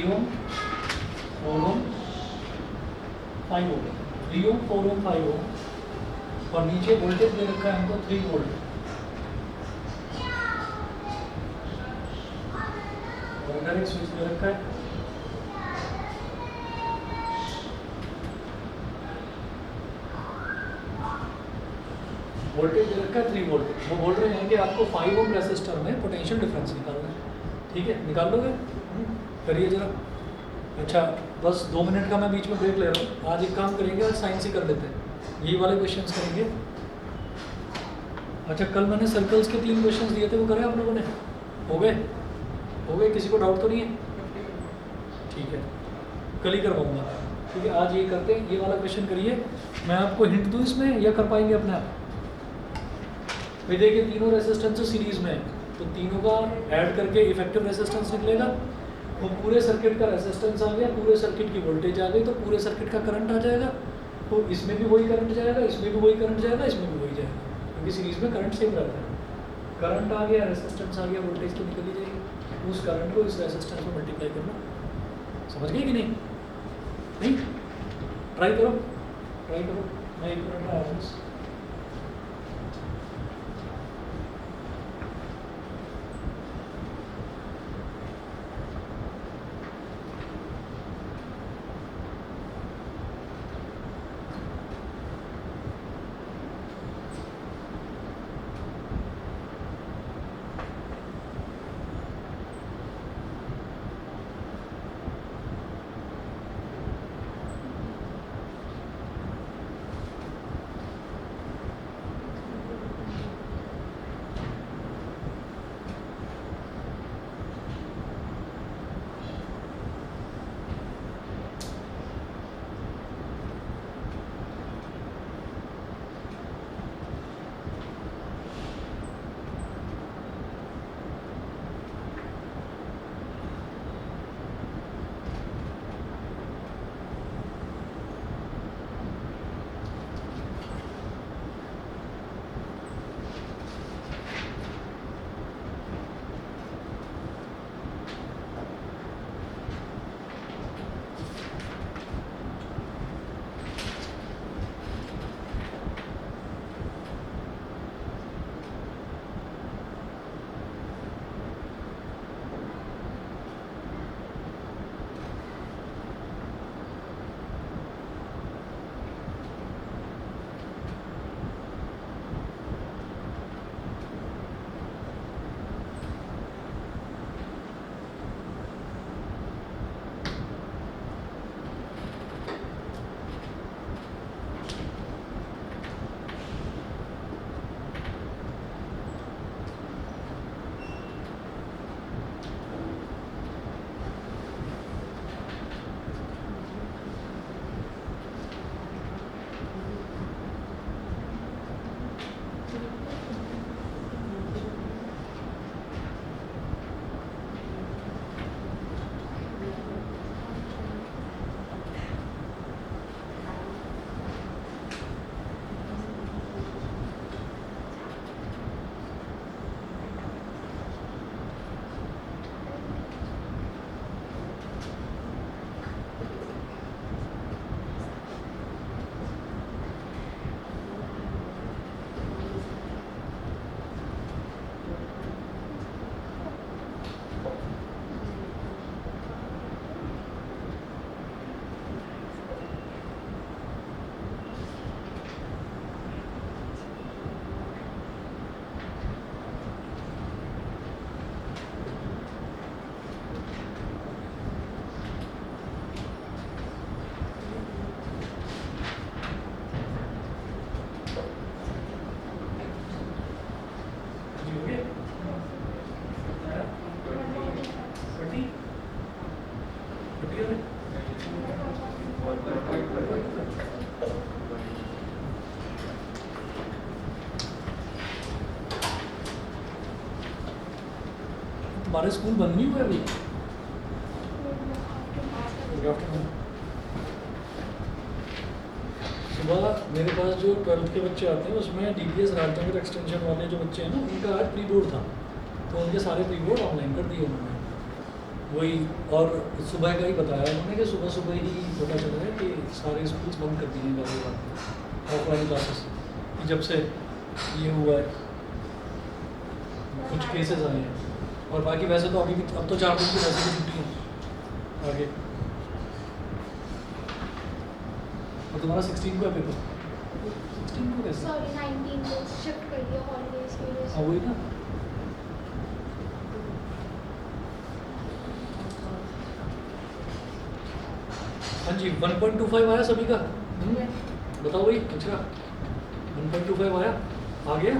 ओम 4 ओम 5 ओम, 3 ओम 4 ओम 5 ओम, और नीचे वोल्टेज दे रखा है हमको 3 वोल्ट, और इधर एक स्विच दे रखा है। वोल्टेज दे रखा है 3 वोल्ट, वो बोल रहे हैं कि आपको 5 ओम रेसिस्टर में पोटेंशियल डिफरेंस निकालना है। ठीक है, निकाल लोगे? करिए जरा। अच्छा, बस 2 मिनट का मैं बीच में ब्रेक ले रहा हूँ। आज एक काम करेंगे, आज साइंस ही कर लेते हैं, यही वाले क्वेश्चंस करेंगे। अच्छा, कल मैंने सर्कल्स के 3 क्वेश्चंस दिए थे, वो करें आप लोगों ने? हो गए? हो गए? किसी को डाउट तो नहीं है? ठीक है, कल ही करवाऊँगा। ठीक है, आज ये करते हैं, ये वाला क्वेश्चन करिए। मैं आपको हिंट दूँ इसमें या कर पाएंगे अपने आप? भाई देखिए, तीनों रेसिस्टेंस सीरीज में है, तो तीनों का ऐड करके इफेक्टिव रेसिस्टेंस निकलेगा। वो पूरे सर्किट का रेसिस्टेंस आ गया, पूरे सर्किट की वोल्टेज आ गई, तो पूरे सर्किट का करंट आ जाएगा। तो इसमें भी वही करंट जाएगा, इसमें भी वही करंट जाएगा, इसमें भी वही जाएगा, क्योंकि सीरीज में करंट सेम रहता है। करंट आ गया, रेसिस्टेंस आ गया, वोल्टेज तो निकल ही जाएगी। उस करंट को इस रेसिस्टेंस में मल्टीप्लाई करना। समझ गए कि नहीं? नहीं? ट्राई करो, ट्राई करो। मैं 1 मिनट में आया हूँ। हमारे स्कूल बंद नहीं हुए अभी? Good afternoon. सुबह मेरे पास जो 12th के बच्चे आते हैं उसमें DPS राजनगर एक्सटेंशन वाले जो बच्चे हैं ना, उनका आज प्री बोर्ड था, तो उनके सारे प्री बोर्ड ऑनलाइन कर दिए उन्होंने। वही, और सुबह का ही बताया उन्होंने कि सुबह सुबह ही पता चला है कि सारे स्कूल्स बंद कर दिए हैं ऑफलाइन क्लासेस, जब से ये हुआ है कुछ केसेस आए हैं। और बाकी वैसे तो अभी भी अब तो 4 दिन की वैसे भी छुट्टी है आगे। और तुम्हारा 16 को है पेपर? 16 को कैसे? सॉरी 19 को शिफ्ट कर दिया हॉलीडेज की वजह हाँ से। वही ना। हाँ जी 1.25 आया सभी का? बताओ भाई। अच्छा 1.25 आया, आ गया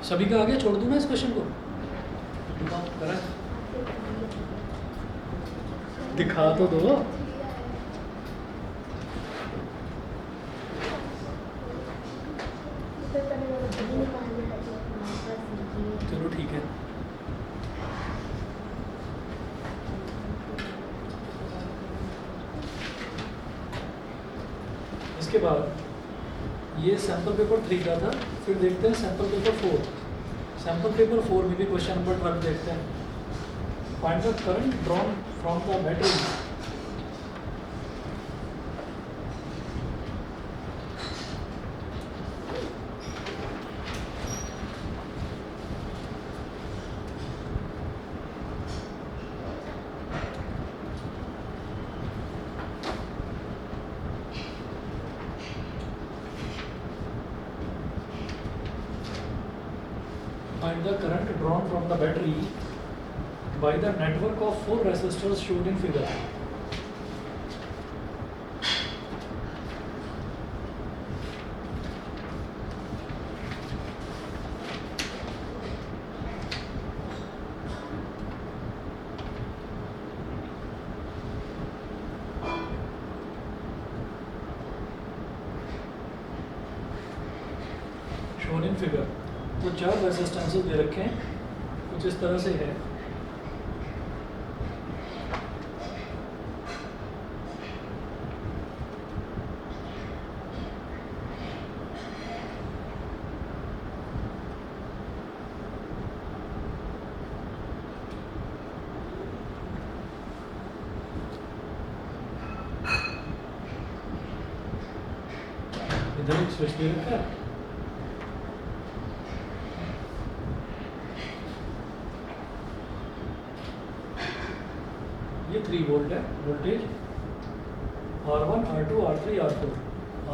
सभी का? आ गया? छोड़ दूँ मैं इस क्वेश्चन को? दिखाओ करा, दिखा तो दो। चलो ठीक है। इसके बाद ये सैम्पल पेपर 3 का था, फिर देखते हैं सैम्पल पेपर 4। सैम्पल पेपर 4 में भी क्वेश्चन नंबर 12 देखते हैं। Find the current drawn from the battery. Find the current drawn from the battery by the network of 4 resistors shown in figure. Shown in figure. तो 4 resistances दे रखे हैं, कुछ इस तरह से है। इधर एक स्विच दे रखा है, ये 3 वोल्ट है voltage. R1, R2, R3, R4,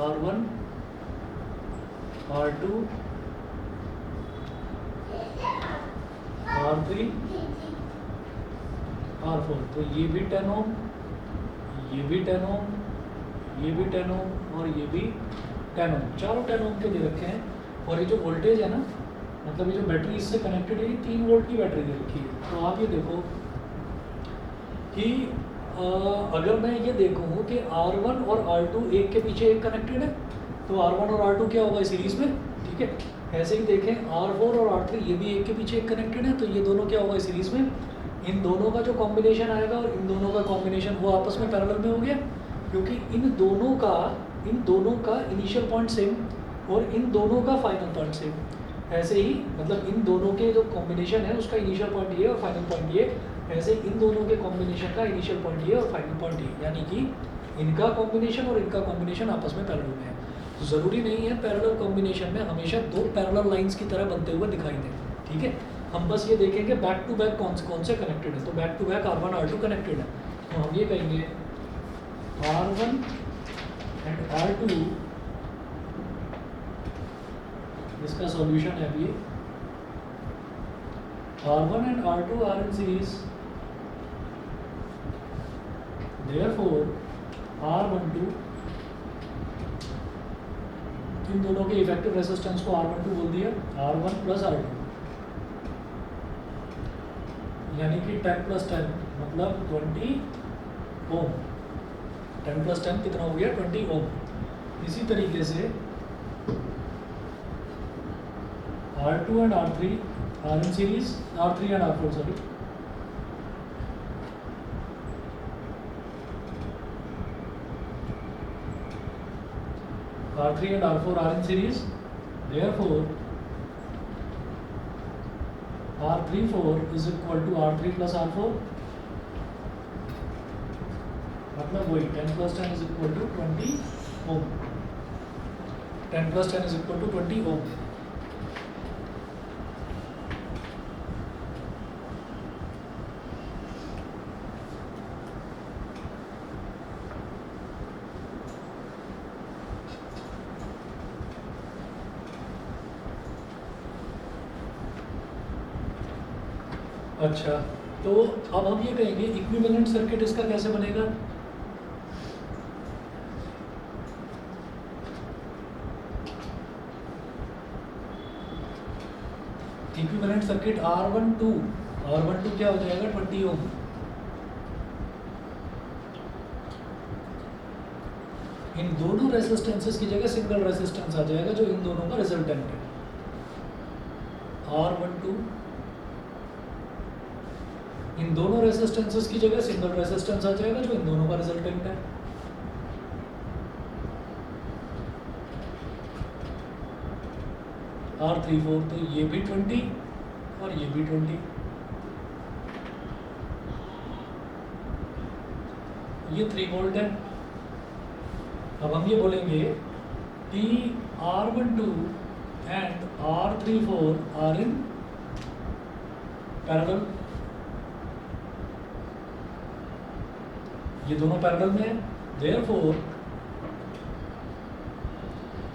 R1, R2, R3, R4। तो ये भी 10 ओम, ये भी 10 ओम, ये भी 10 ओम और ये भी 10 ओम, चारों 10 ओम के दे रखे हैं। और ये जो वोल्टेज है ना, मतलब ये जो बैटरी इससे कनेक्टेड है, ये 3 वोल्ट की बैटरी दे रखी है। तो आप ये देखो कि अगर मैं ये देखूँ कि R1 और R2 एक के पीछे एक कनेक्टेड है, तो R1 और R2 क्या होगा सीरीज़ में, ठीक है। ऐसे ही देखें R4 और R3 ये भी एक के पीछे एक कनेक्टेड है, तो ये दोनों क्या होगा सीरीज़ में। इन दोनों का जो कॉम्बिनेशन आएगा और इन दोनों का कॉम्बिनेशन वो आपस में पैरेलल में हो गया, क्योंकि इन दोनों का इनिशियल पॉइंट सेम और इन दोनों का फाइनल पॉइंट सेम। ऐसे ही मतलब इन दोनों के जो कॉम्बिनेशन है उसका इनिशियल पॉइंट ये और फाइनल पॉइंट ये, ऐसे इन दोनों के कॉम्बिनेशन का इनिशियल पॉइंट ये और फाइनल पॉइंट ये, यानी कि इनका कॉम्बिनेशन और इनका कॉम्बिनेशन आपस में पैरेलल में है। तो ज़रूरी नहीं है पैरेलल कॉम्बिनेशन में हमेशा 2 पैरेलल लाइंस की तरह बनते हुए दिखाई दें, ठीक है। हम बस ये देखेंगे बैक टू बैक कौन से कनेक्टेड है। तो back to back R1 R2 connected है, तो हम ये कहेंगे R1 एंड R2, इसका सॉल्यूशन है अभी R1 and R2 are in series, therefore R12, इन दोनों के इफेक्टिव रेजिस्टेंस को R12 बोल दिया, R1 प्लस R2, यानी कि 10 प्लस 10 मतलब 20 ओम। 10 प्लस 10 कितना हो गया 20 ओम। इसी तरीके से R2 and R3 are in series, R3 and R4 sorry, R3 and R4 are in series, therefore R34 is equal to R3 plus R4, मतलब वही 10 plus 10 is equal to 20 ohm, 10 plus 10 is equal to 20 ohm। अच्छा, तो अब हम ये कहेंगे equivalent circuit इसका कैसे बनेगा? इक्विवेलेंट सर्किट R12 क्या हो जाएगा? 20 ओम। इन दोनों रेसिस्टेंसेस की जगह सिंगल रेसिस्टेंस आ जाएगा जो इन दोनों का रिजल्टेंट है। R12 इन दोनों रेसिस्टेंसेस की जगह सिंगल रेसिस्टेंस आ जाएगा जो इन दोनों का रिजल्टेंट है। R34 तो ये भी 20 और ये भी 20। ये 3 वोल्ट है। अब हम ये बोलेंगे कि R12 and R34 are in parallel. ये दोनों पैरेलल में है, देयरफॉर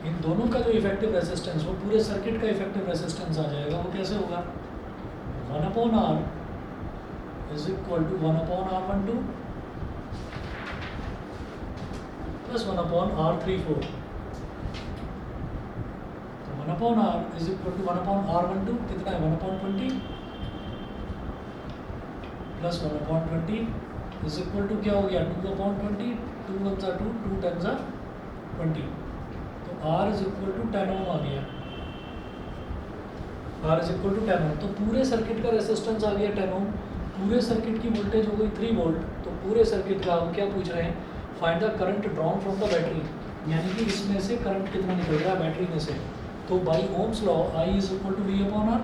इन दोनों का जो इफेक्टिव रेजिस्टेंस वो पूरे सर्किट का इफेक्टिव रेजिस्टेंस आ जाएगा। वो कैसे होगा? 1/R is equal to 1/R12 plus 1/R34। तो 1/R is equal to 1/R12 कितना है? 1/20 प्लस 1/20 इज इक्वल टू क्या हो गया? 2/20। 2 1 2, 2 10 20। तो R इज इक्वल टू 10 ओम आ गया। R इज इक्वल टू 10 ओम। तो पूरे सर्किट का रेजिस्टेंस आ गया 10 ओम। पूरे सर्किट की वोल्टेज हो गई 3 वोल्ट। तो पूरे सर्किट का हम क्या पूछ रहे हैं? Find the current drawn from the battery, यानी कि इसमें से करंट कितना निकल रहा है बैटरी में से। तो by Ohm's law I is equal to V/R।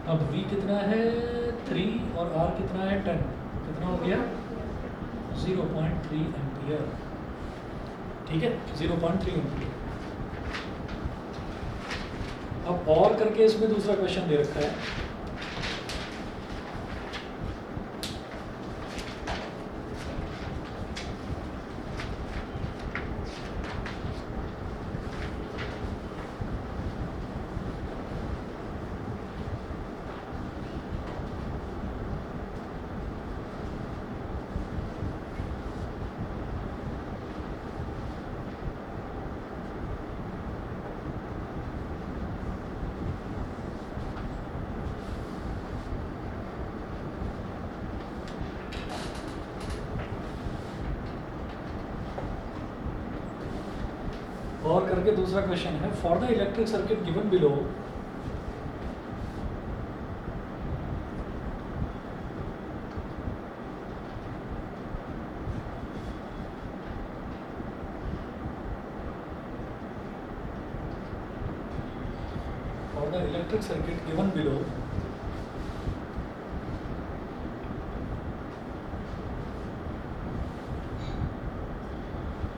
अब V कितना है? 3 और R कितना है? 10। कितना हो गया? 0.3 एम्पियर। ठीक है, 0.3 एम्पियर। अब और करके इसमें दूसरा क्वेश्चन दे रखा है। और करके दूसरा क्वेश्चन है, for the electric circuit given below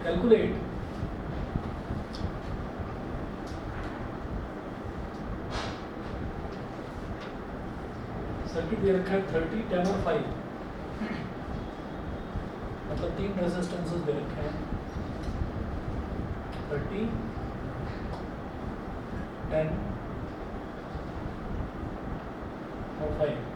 calculate circuit दे रखा है 30, 10 और 5, मतलब 3 रेजिस्टेंसेस दे रखे हैं 30, 10 और 5।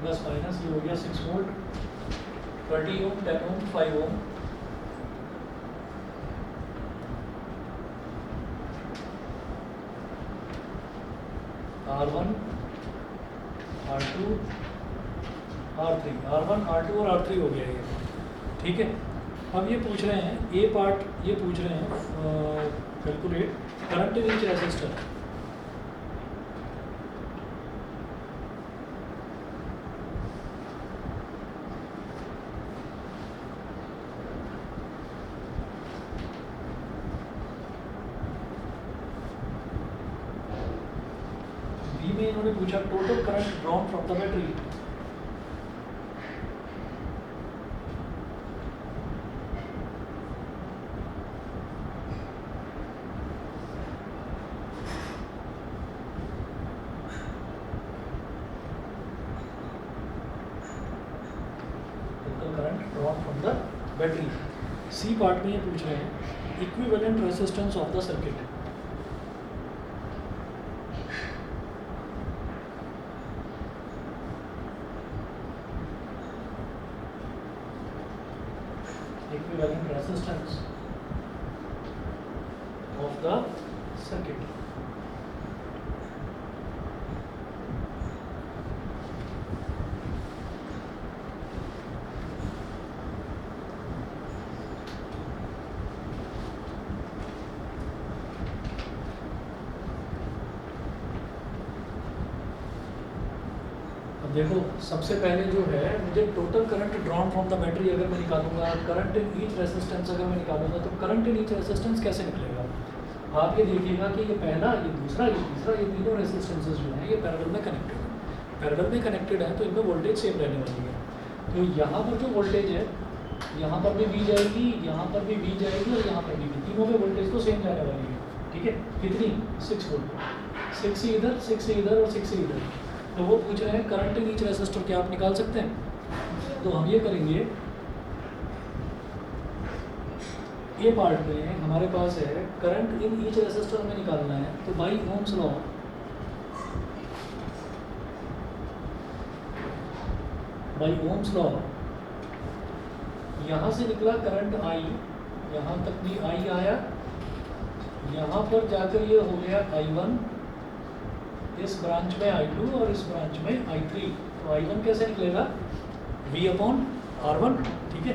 प्लस माइनस ये हो गया 6 वोल्ट, 30 ओम, 10 ओम, 5 ओम। R1, R2, R3, R1, R2 और R3 हो गया ये। ठीक है, अब ये पूछ रहे हैं ए पार्ट, ये पूछ रहे हैं calculate current in each resistor. इन्होंने पूछा total current drawn from the battery. Battery. C part में ये पूछ रहे हैं equivalent resistance of the circuit. Equivalent resistance of the circuit. अब देखो सबसे पहले जो है मुझे total current drawn from the battery अगर मैं निकालूंगा, करंट इन ईच रेजिस्टेंस अगर मैं निकालूंगा, तो करंट इन ईच रेजिस्टेंस कैसे निकलेगा? आप ये देखिएगा कि ये पहला, ये दूसरा, ये तीसरा, ये तीनों रेजिस्टेंसेस जो हैं ये पैरेलल में कनेक्टेड है। पैरेलल में कनेक्टेड है तो इनमें वोल्टेज सेम रहने वाली है। तो यहाँ पर जो वोल्टेज है यहाँ पर भी वी जाएगी, यहाँ पर भी वी जाएगी और यहाँ पर भी वी, तीनों में वोल्टेज तो सेम जाने वाली है। ठीक है, कितनी? 6 वोल्ट। 6 इधर, 6 इधर और 6 इधर। तो वो पूछ रहे हैं करंट इन ईच रेजिस्टर क्या आप निकाल सकते हैं? तो हम ये करेंगे, ये पार्ट में हमारे पास है करंट इन ईच रेजिस्टर में निकालना है। तो by Ohm's law, by Ohm's law यहाँ से निकला करंट आई, यहाँ तक भी आई आया, यहाँ पर जाकर ये हो गया I1, इस ब्रांच में I2 और इस ब्रांच में I3। तो I1 कैसे निकलेगा? V/R1। ठीक है,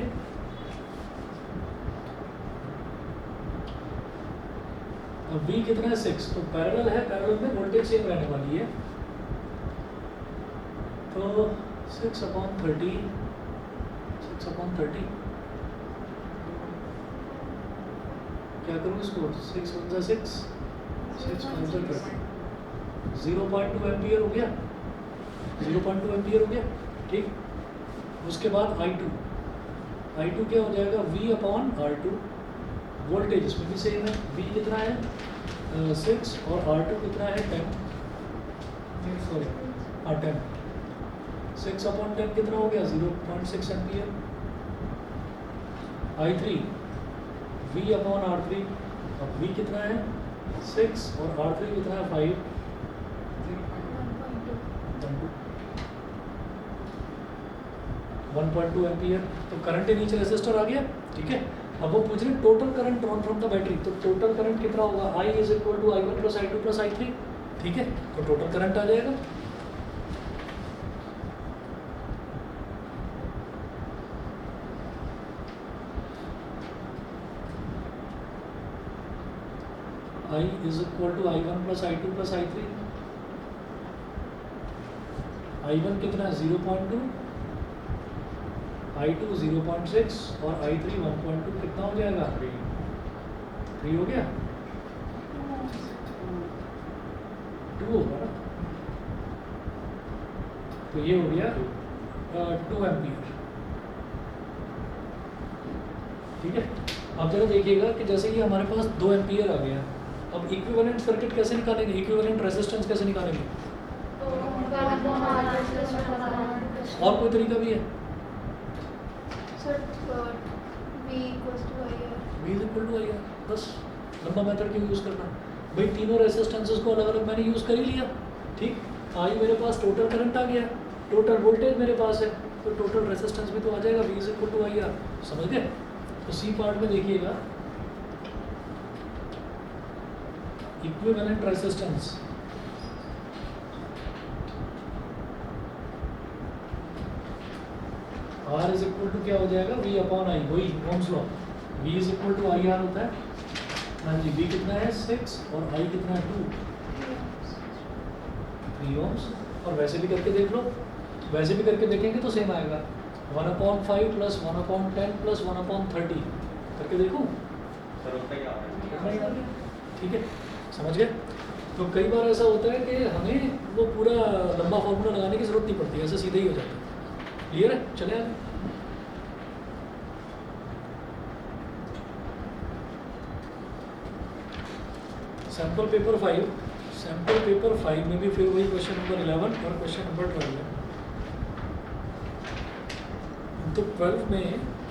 अब V कितना है? 6। तो पैरेलल है, पैरेलल में वोल्टेज सेम रहने वाली है। तो 6/30, 6/30 क्या करूँ इसको? 6 1 6, 6 5 30, 0.2 एम्पियर हो गया, 0.2 एम्पियर हो गया। ठीक, उसके बाद I2, I2 क्या हो जाएगा? V/R2। वोल्टेज इसमें भी सेम है, V कितना है? 6 और R2 कितना है? 10, सॉरी 10। 6/10 कितना हो गया? 0.6 एम्पियर। I3 V/R3, अब V कितना है? 6 और R3 कितना है? 5, 1.2 एम्पियर। तो करंट इन ईच रेजिस्टर आ गया। ठीक है, अब वो पूछ रहे हैं total current drawn from the battery. तो टोटल करंट कितना होगा? I = I1 + I2 + I3। ठीक है, तो टोटल करंट आ जाएगा। I = I1 + I2 + I3। I1 कितना है? 0.2, I2 0.6 और I3 1.2। कितना हो जाएगा? 3 हो गया, 2 होगा ना। तो ये हो गया 2 एम्पियर। ठीक है, अब जरा देखिएगा कि जैसे कि हमारे पास 2 एम्पियर आ गया। अब इक्विवेलेंट सर्किट कैसे निकालेंगे? इक्विवेलेंट रेजिस्टेंस कैसे निकालेंगे? और कोई तरीका भी है? V = IR, बस लंबा मेथड क्यों यूज़ करना भाई? तीनों रेजिस्टेंसेस को अलग अलग मैंने यूज़ कर ही लिया। ठीक, आई मेरे पास टोटल करंट आ गया, टोटल वोल्टेज मेरे पास है, तो टोटल रेजिस्टेंस भी तो आ जाएगा V = IR। समझ गए? तो सी पार्ट में देखिएगा, इक्विवेलेंट रेजिस्टेंस R = क्या हो जाएगा? V/I, वही ओम्स लॉ, V = IR होता है। हाँ जी, V कितना है? 6 और I कितना है? 2, 3 ओम्स। और वैसे भी करके देख लो, वैसे भी करके देखेंगे तो सेम आएगा। 1/5 + 1/10 + 1/30 करके देखो, ठीक है, समझ गए? तो कई बार ऐसा होता है कि हमें वो पूरा लंबा फॉर्मूला लगाने की ज़रूरत नहीं पड़ती, ऐसे सीधे ही हो जाता है। क्लियर है? चले आगे। सैम्पल पेपर 5, सैम्पल पेपर 5 में भी फिर वही क्वेश्चन नंबर 11 और क्वेश्चन नंबर 12 है। तो 12 में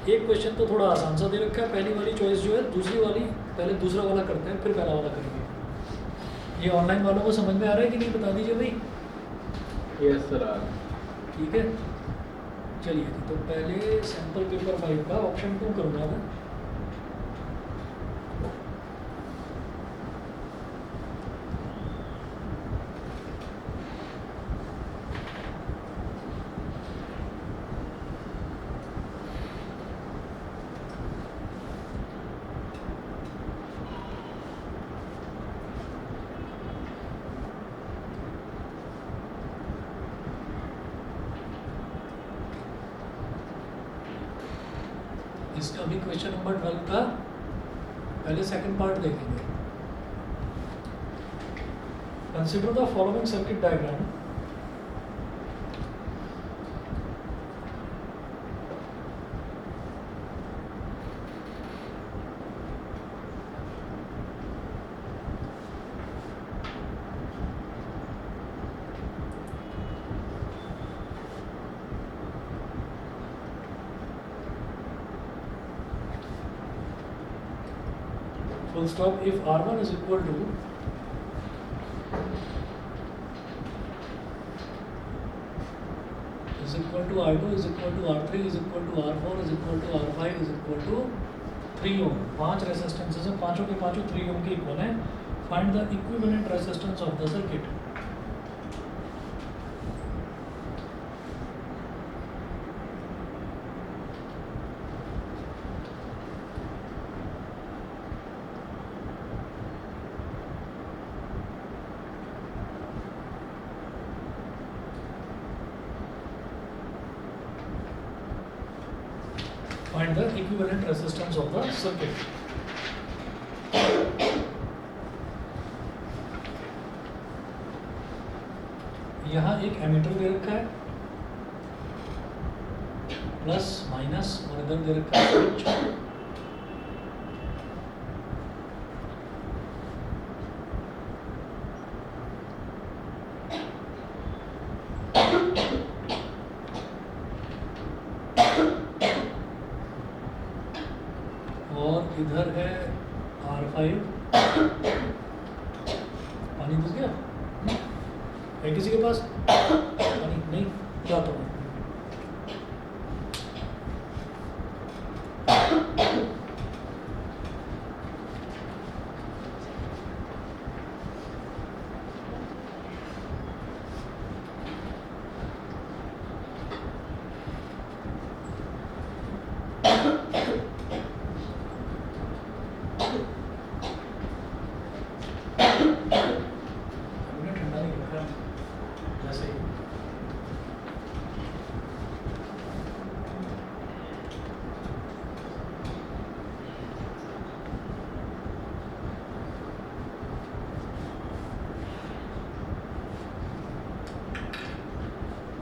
एक क्वेश्चन तो थोड़ा आसान सा दे रखा है, पहली वाली चॉइस जो है, दूसरी वाली पहले दूसरा वाला करते हैं फिर पहला वाला करेंगे। ये ऑनलाइन वालों को समझ में आ रहा है कि नहीं, बता दीजिए भाई। Yes sir. ठीक है, चलिए तो पहले सैम्पल पेपर 5 का ऑप्शन 2 करूँगा मैं। इसका भी क्वेश्चन नंबर 12 का पहले सेकंड पार्ट देखेंगे। Consider the following circuit diagram. Full stop. If R1 is equal to R2 is equal to R3 is equal to R4 is equal to R5 is equal to 3 ohm। 5 resistances हैं, पांचों के पांचों 3 ohm के equal हैं। Find the equivalent resistance of the circuit. Find the equivalent resistance of the circuit। यहाँ एक ammeter दे रखा है, प्लस माइनस, और इधर दे रखा है स्विच। और इधर है R5। पानी घुस गया है किसी के पास? पानी नहीं, क्या तो ठंडा नहीं रखा जैसे ही।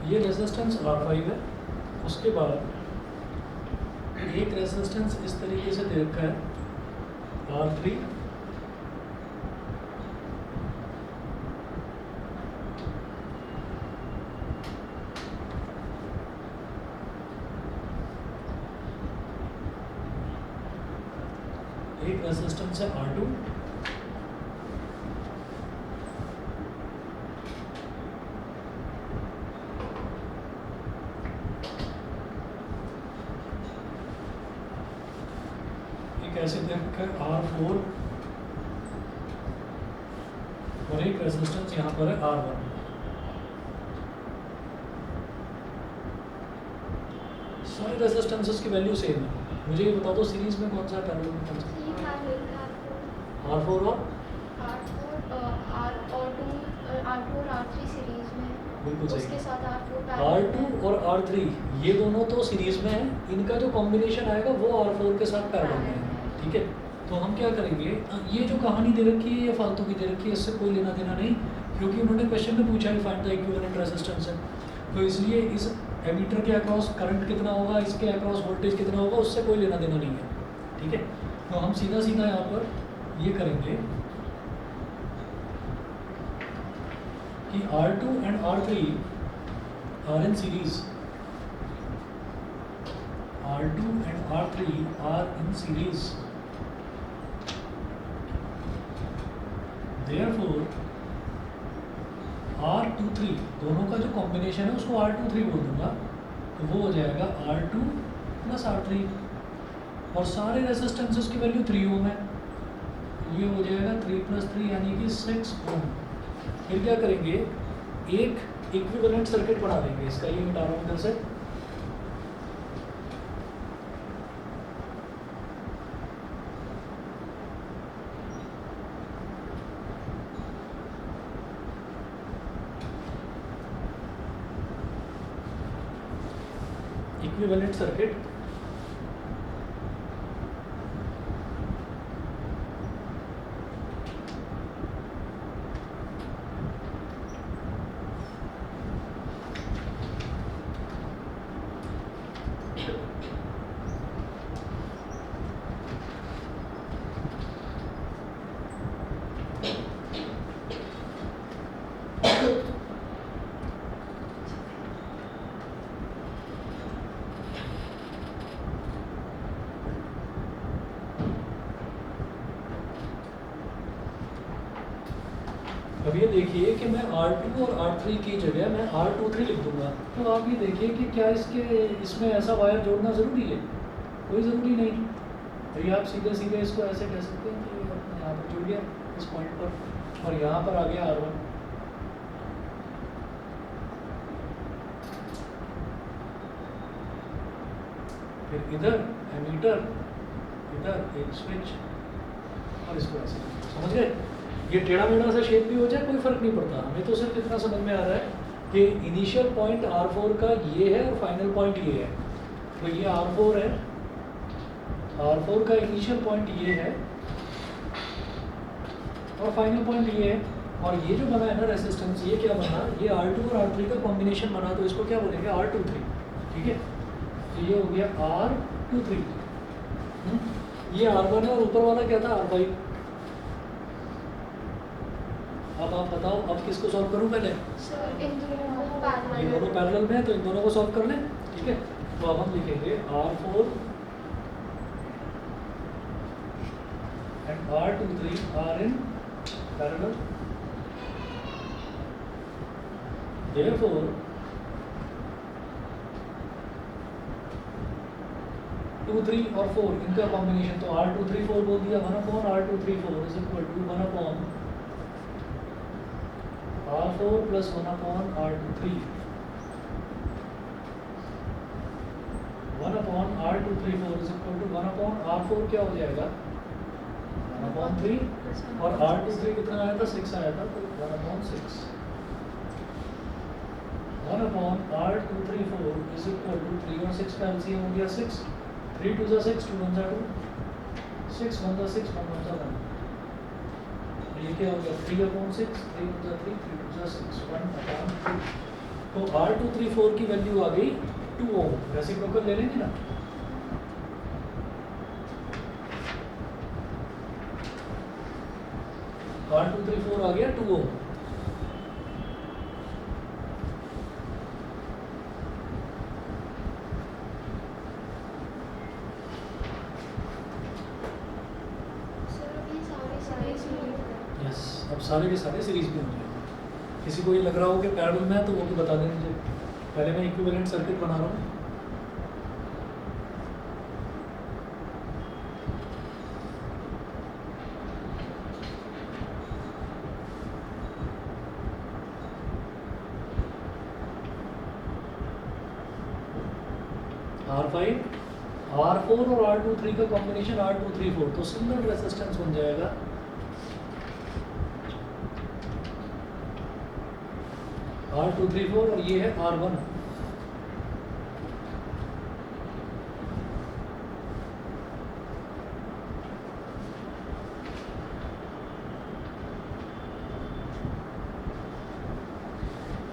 ये रेजिस्टेंस R5 है। उसके बाद एक रेजिस्टेंस इस तरीके से दे रखा है R3। एक रेजिस्टेंस है R2। एक ऐसे दे रखा है R4 और एक रेजिस्टेंस यहाँ पर है R1। सारे रेजिस्टेंसेस की वैल्यू सेम है। मुझे ये बता दो सीरीज में कौन सा है, पैरेलल में कौन सा? R4 और R2 और R3 सीरीज में है। बिल्कुल सही। उसके साथ R4 R2 और R3 ये दोनों तो सीरीज में है, इनका जो कॉम्बिनेशन आएगा वो R4 के साथ पैरेलल में है। ठीक है, तो हम क्या करेंगे, ये जो कहानी दे रखी है ये फालतू की दे रखी है, इससे कोई लेना देना नहीं, क्योंकि उन्होंने क्वेश्चन में पूछा है फाइंड द इक्विवेलेंट रेजिस्टेंस है। तो इसलिए इस एमीटर के अक्रॉस करंट कितना होगा, इसके अक्रॉस वोल्टेज कितना होगा, उससे कोई लेना देना नहीं है। ठीक है, तो हम सीधा सीधा यहाँ पर ये करेंगे कि R2 and R3 are in series। R2 and R3 are in series. Therefore R23 दोनों का जो कॉम्बिनेशन है उसको R23 बोल दूंगा, तो वो हो जाएगा R2 प्लस R3 और सारे रेजिस्टेंसेस की वैल्यू 3 ओम है, ये हो जाएगा 3 + 3 यानी कि 6 ओम। फिर क्या करेंगे, एक इक्विवेलेंट सर्किट बना देंगे इसका, ये मिटा रहा हूँ इधर से। इक्विवेलेंट सर्किट अब ये देखिए कि मैं R2 और R3 की जगह मैं R23 लिख दूंगा, तो आप ये देखिए कि क्या इसमें ऐसा वायर जोड़ना ज़रूरी है? कोई ज़रूरी नहीं। तो ये आप सीधे सीधे इसको ऐसे कह सकते हैं कि अपने यहाँ पर जुड़ गया इस पॉइंट पर और यहाँ पर आ गया R1। फिर इधर एमीटर, इधर एक स्विच और इसको ऐसे, समझ गए? ये टेढ़ा मेढ़ा सा शेप भी हो जाए कोई फ़र्क नहीं पड़ता, हमें तो सिर्फ इतना समझ में आ रहा है कि इनिशियल पॉइंट R4 का ये है और फाइनल पॉइंट ये है। तो ये R4 है, R4 का इनिशियल पॉइंट ये है और फाइनल पॉइंट ये है, और ये जो बना है ना रेसिस्टेंस, ये क्या बना, ये R2 और R3 का कॉम्बिनेशन बना, तो इसको क्या बोलेंगे, R23। ठीक है, तो ये हो गया R23। ये R1 है और ऊपर वाला क्या था, R5। अब आप बताओ, अब किसको सॉल्व करूं पहले? सर इन दोनों को ये दोनों पैरेलल में है तो इन दोनों को सॉल्व कर लें। ठीक है, तो अब हम लिखेंगे R4 and R23 are in parallel. Therefore 2, 3 और 4 इनका कॉम्बिनेशन, तो R234 बोल दिया, 1/R234 is equal to 1/R4 plus 1/R23। 1/R234 is equal to 1/R4 क्या हो जाएगा, 1/3 और R23 कितना आया था, 6 आया था, तो 1/6। 1/R234 is equal to 3 और 6 का LCM हो गया 6, 3 2 6, 2 1 2, 6 1 6, 1 1 1। ये क्या हो गया, 3/6, 3 1 3, 3 2 6, 1/3। तो R234 की वैल्यू आ गई 2 ओम। रेसिप्रोकल ले लेंगे ना, R234 आ गया 2 ओम। यस, अब सारे के सारे सीरीज में हो जाएंगे। किसी को ये लग रहा हो कि पैरेलल में है तो वो भी बता दें मुझे। पहले मैं इक्विवेलेंट सर्किट बना रहा हूँ। R5, R4 और R23 का कॉम्बिनेशन R234, तो सिंगल रेजिस्टेंस बन जाएगा R234 और ये है R1।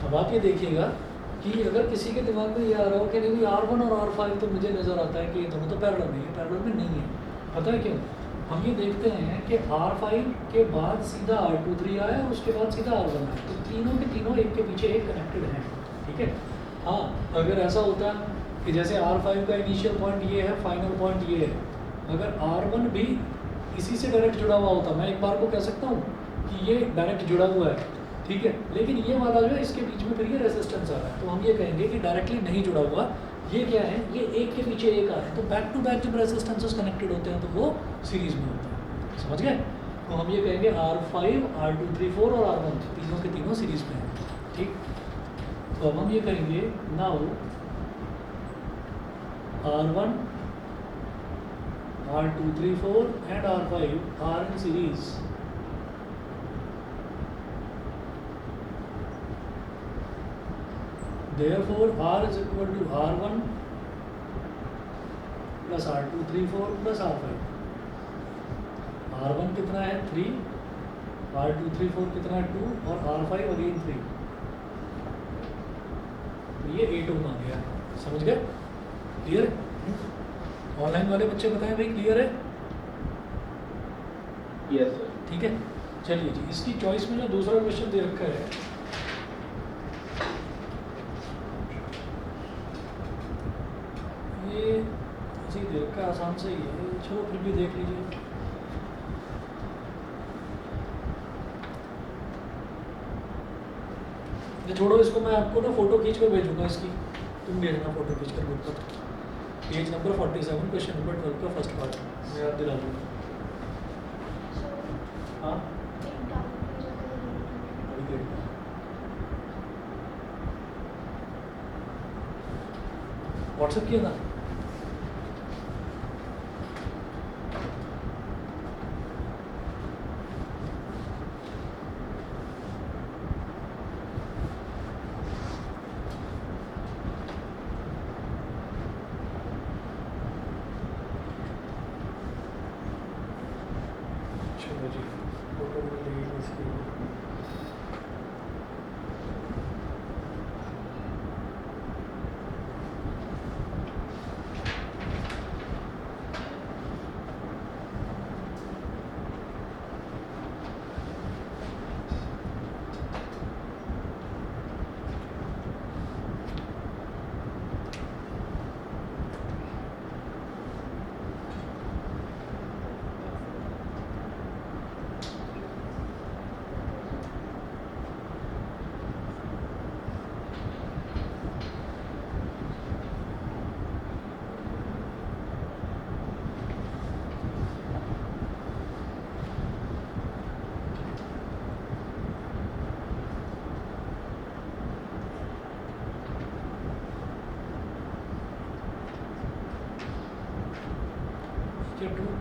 अब आप ये देखिएगा कि अगर किसी के दिमाग में ये आ रहा हो कि नहीं R1 और R5 तो मुझे नज़र आता है कि ये दोनों तो पैरेलल में है, पैरेलल में नहीं है। पता है क्यों? हम ये देखते हैं कि R5 के बाद सीधा R23 आया और उसके बाद सीधा R1 आया, तो तीनों के तीनों एक के पीछे एक कनेक्टेड हैं। ठीक है, हाँ अगर ऐसा होता कि जैसे R5 का इनिशियल पॉइंट ये है, फाइनल पॉइंट ये है, अगर R1 भी इसी से डायरेक्ट जुड़ा हुआ होता, मैं एक बार को कह सकता हूँ कि ये डायरेक्ट जुड़ा हुआ है, ठीक है, लेकिन ये वाला जो है इसके बीच में फिर ये रेजिस्टेंस आ रहा है, तो हम ये कहेंगे कि डायरेक्टली नहीं जुड़ा हुआ। ये क्या है, ये एक के पीछे एक आ रहे हैं, तो बैक टू बैक जब रेजिस्टेंसेस कनेक्टेड होते हैं तो वो सीरीज में होता है, समझ गए। तो हम ये कहेंगे R5, R2, 3, 4 और R1 तीनों के तीनों सीरीज में हैं, ठीक। तो अब हम ये कहेंगे now R1, R2, 3, 4 and R5 are in series. Therefore, R is equal to R1 plus R2, 3, 4 plus R5. R1 कितना है 3, R2, 3, 4 कितना है 2 और R5 अगेन 3। तो ये 8 ओम आ गया, समझ गए, क्लियर है। ऑनलाइन वाले बच्चे बताएं भाई क्लियर है। Yes sir. ठीक है, चलिए जी, इसकी चॉइस में जो दूसरा क्वेश्चन दे रखा है, ये ऐसे ही दे रखा है, आसान से ही है, चलो फिर भी देख लीजिए। ये छोड़ो, इसको मैं आपको ना फोटो खींच कर भेजूंगा इसकी, तुम भेजना फोटो खींच कर ग्रुप पर। पेज नंबर 47, क्वेश्चन नंबर 12 का फर्स्ट पार्ट मैं याद दिला दूँगा। हाँ, वेरी गुड। व्हाट्सएप किया था। चलो जी, फोटो मिलेगी इसकी।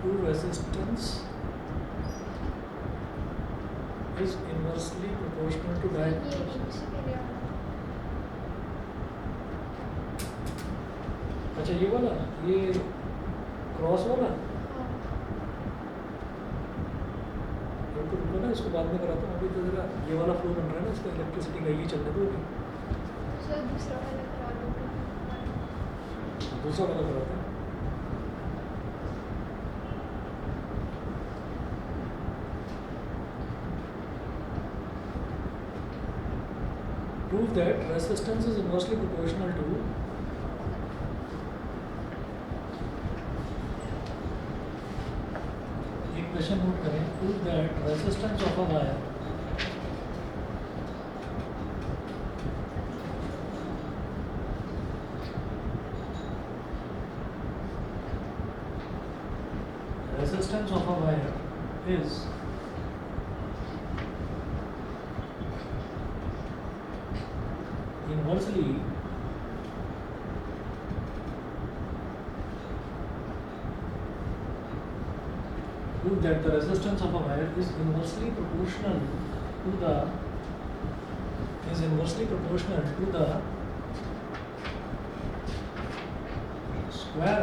To resistance is inversely proportional to diameter। अच्छा ये वाला, ये क्रॉस वाला, रुको ना, इसको बाद में कराता हूँ, अभी तो जरा ये वाला फ्लो बन रहा है ना, इसका इलेक्ट्रिसिटी का ही चलने दो अभी। दूसरा वाला कराते हैं। Prove that resistance is inversely proportional to एक क्वेश्चन नोट करें। Prove that resistance of a wire is inversely prove that the resistance of a wire is inversely proportional to the square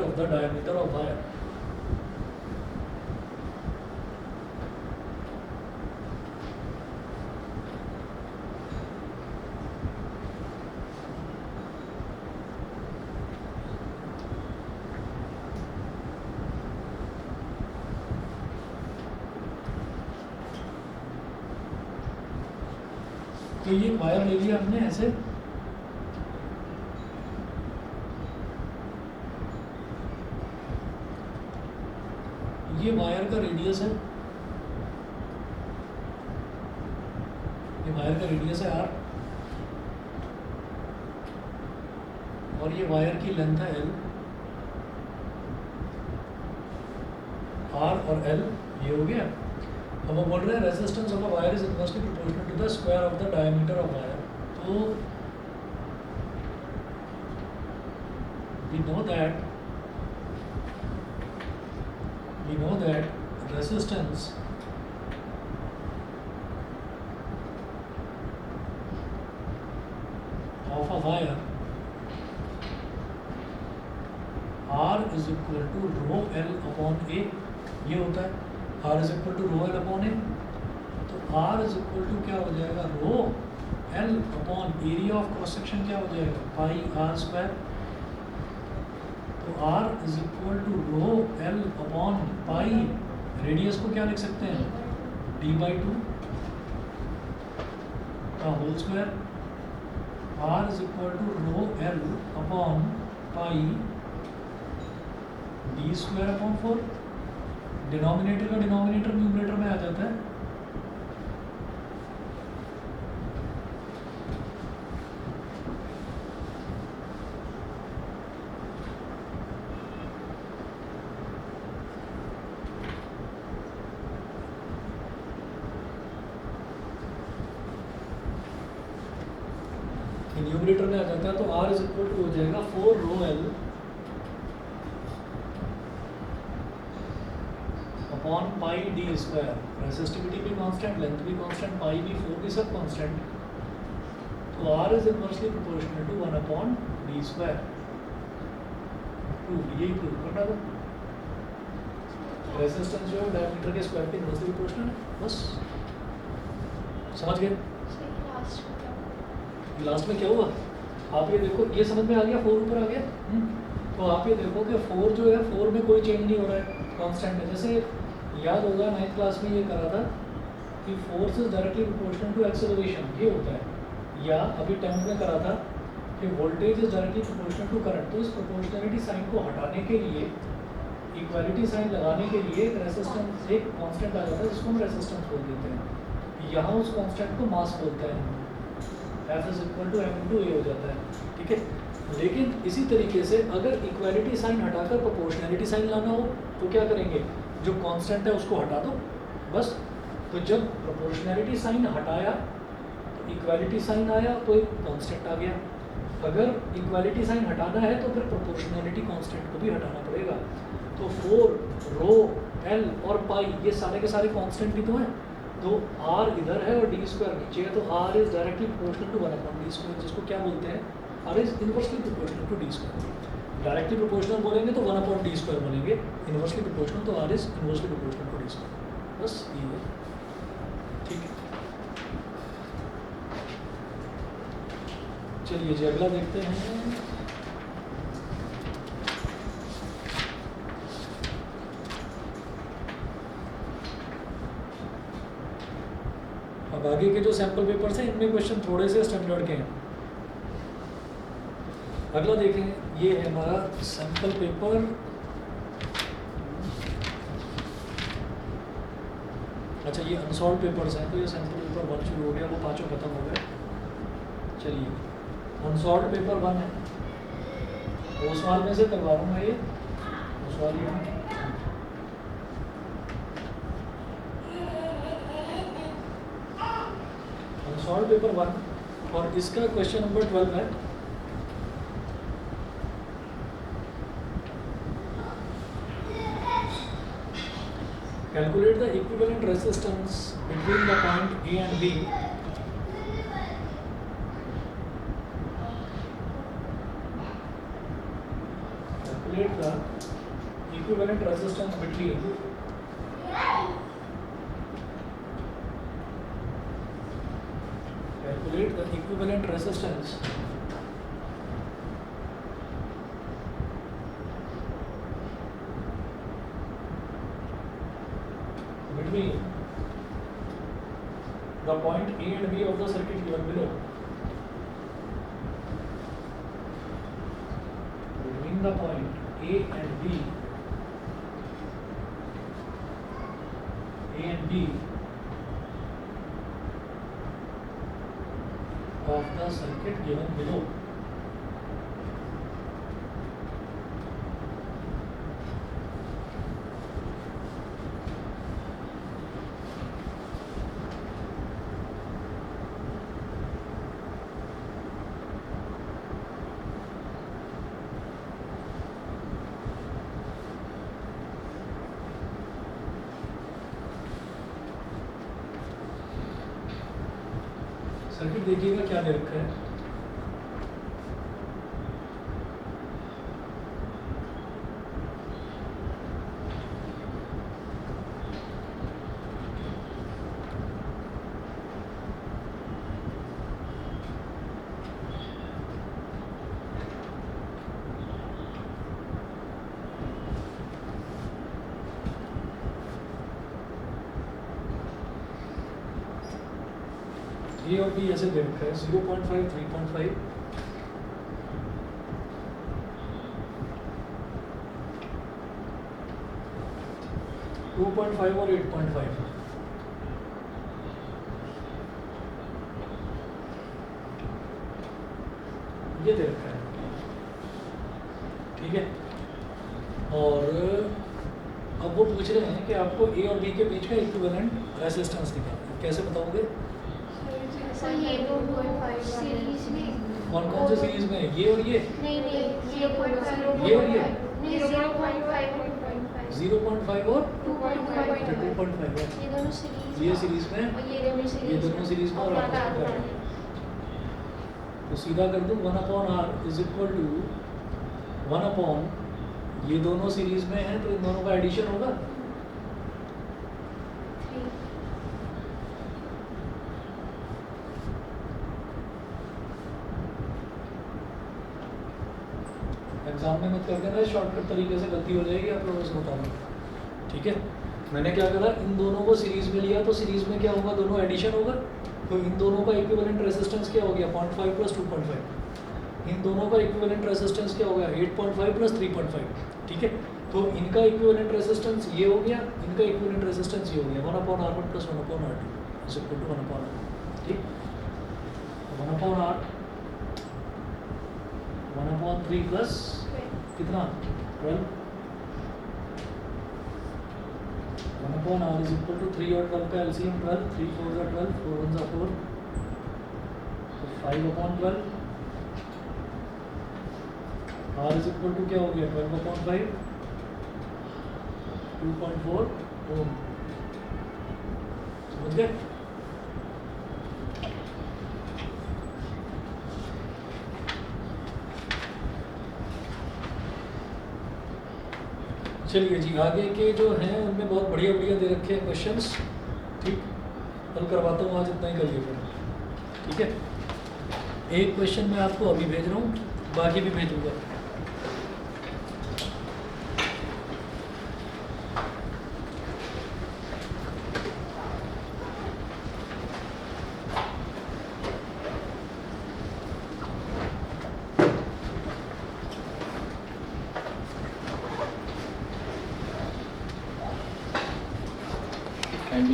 of the diameter of wire। तो ये wire ले लिया हमने ऐसे, ये wire का रेडियस है, ये वायर का रेडियस है r, और ये वायर की लेंथ है l, r और l, ये हो गया। अब वो बोल रहे हैं resistance of a wire is inversely proportional to the square of the diameter of wire. तो we know that resistance of a wire R is equal to rho L upon A, ये होता है R is equal to rho L upon A। तो R is equal to क्या हो जाएगा, rho L upon area of cross section क्या हो जाएगा, pi R square। तो R is equal to rho L upon pi, radius को क्या लिख सकते हैं, d/2 का whole square. R is equal to rho L upon pi d square upon 4। Denominator का डिनोमिनेटर न्यूमरेटर में आ जाता है। न्यूमरेटर में आ जाता है, तो R इज इक्वल टू हो जाएगा 4 rho L upon pi d square. Resistivity भी कांस्टेंट, लेंथ भी कांस्टेंट, पाई भी, 4 भी सब कांस्टेंट। तो R is inversely proportional to 1 upon d square. Prove, यही प्रूव करना था। रेजिस्टेंस जो है डायमीटर के स्क्वायर के इनवर्सली प्रोपोर्शनल है, बस समझ गए। लास्ट में क्या हुआ, आप ये देखो, ये समझ में आ गया, 4 ऊपर आ गया। तो आप ये देखो कि 4 जो है, 4 में कोई चेंज नहीं हो रहा है, कांस्टेंट है। जैसे याद होगा 9th क्लास में ये करा था कि force is directly proportional to acceleration, ये होता है। या अभी 10th में करा था कि voltage is directly proportional to current. तो इस प्रोपोर्शनलिटी साइन को हटाने के लिए, इक्वालिटी साइन लगाने के लिए एक रेजिस्टेंस, एक कांस्टेंट आ जाता है जिसको हम रेजिस्टेंस बोल देते हैं। यहाँ उस कांस्टेंट को मास बोलते हैं, F is equal to M into A हो जाता है, ठीक है। लेकिन इसी तरीके से अगर इक्वालिटी साइन हटाकर प्रोपोर्शनैलिटी साइन लाना हो तो क्या करेंगे, जो कांस्टेंट है उसको हटा दो, बस। तो जब प्रोपोर्शनैलिटी साइन हटाया तो इक्वालिटी साइन आया, तो एक कांस्टेंट आ गया। अगर इक्वालिटी साइन हटाना है तो फिर प्रोपोर्शनैलिटी कांस्टेंट को भी हटाना पड़ेगा। तो 4 रो L और पाई, ये सारे के सारे कांस्टेंट भी तो हैं। तो R इधर है और d स्क्वायर नीचे है, तो R is directly proportional to 1 upon d square, जिसको क्या बोलते हैं, R is inversely proportional to d square. Directly proportional बोलेंगे तो 1 अपॉन d स्क्वायर बोलेंगे, इनवर्सली प्रोपोर्शनल तो R is inversely proportional to d square, बस ये है, ठीक है। चलिए जी अगला देखते हैं। अब आगे के जो सैम्पल पेपर्स हैं इनमें क्वेश्चन थोड़े से स्टैंडर्ड के हैं। अगला देखें, ये है हमारा सैम्पल पेपर अच्छा, ये अनसॉल्व पेपर्स हैं, तो ये सैम्पल पेपर 1 शुरू हो गया, वो 5 खत्म हो गए। चलिए अनसॉल्व पेपर 1 है, ओसवाल में से करवा रहा हूँ मैं, ये ओसवाल ही है। सॉल्व पेपर 1 और इसका क्वेश्चन नंबर 12 है। Calculate the equivalent resistance between the point A and B calculate the equivalent resistance between calculate the equivalent resistance between the point A and B of the circuit given below. Between the point A and B of the circuit given below. Circuit देखिएगा क्या दे रखा है। ए और B ऐसे दे रखा है 0.5, 3.5, 2.5 और 8.5। ये दे रखा है, ठीक है। और अब वो पूछ रहे हैं कि आपको ए और बी के बीच का इक्विवेलेंट रेजिस्टेंस निकालना है। कैसे बताओगे? सर ये 2.5 सीरीज में कौन कौन से सीरीज में? ये और ये? नहीं 0.5 ये और ये? नहीं 0.5 0.5 और 2.5 अच्छा 2.5 है। ये दोनों सीरीज ये सीरीज में और ये दोनों सीरीज में और आपस में कर रहे हैं। तो सीधा कर दूं 1/r इज इक्वल टू 1 ये दोनों सीरीज में हैं तो इन दोनों का एडिशन होगा। एग्जाम में मत कर देना, शॉर्टकट तरीके से गलती हो जाएगी आप लोगों से बता दूँ, ठीक है। मैंने क्या करा, इन दोनों को सीरीज में लिया तो सीरीज में क्या होगा, दोनों एडिशन होगा। तो इन दोनों का इक्विवेलेंट रेजिस्टेंस क्या हो गया 0.5 प्लस 2.5। इन दोनों का इक्विवेलेंट रेजिस्टेंस क्या हो गया 8.5 प्लस 3.5, ठीक है। तो इनका इक्विवेलेंट रेजिस्टेंस ये हो गया, इनका इक्विवेलेंट रेजिस्टेंस ये हो गया 1/r1 plus 1/r2 is equal to 1/r, ठीक। 1/r 1/3 प्लस कितना 12, 1/r इज इक्वल टू 3 और 12 का एलसीएम 12, 3 4 जा 12, 4 1 जा 4, तो 5/12। r इज इक्वल टू क्या हो गया 12/5, 2.4 ओम। समझ गए? चलिए जी, आगे के जो हैं उनमें बहुत बढ़िया बढ़िया दे रखे हैं क्वेश्चंस, ठीक। कल करवाता हूँ, आज इतना ही करिए फिर, ठीक है। एक क्वेश्चन मैं आपको अभी भेज रहा हूँ, बाकी भी भेजूँगा।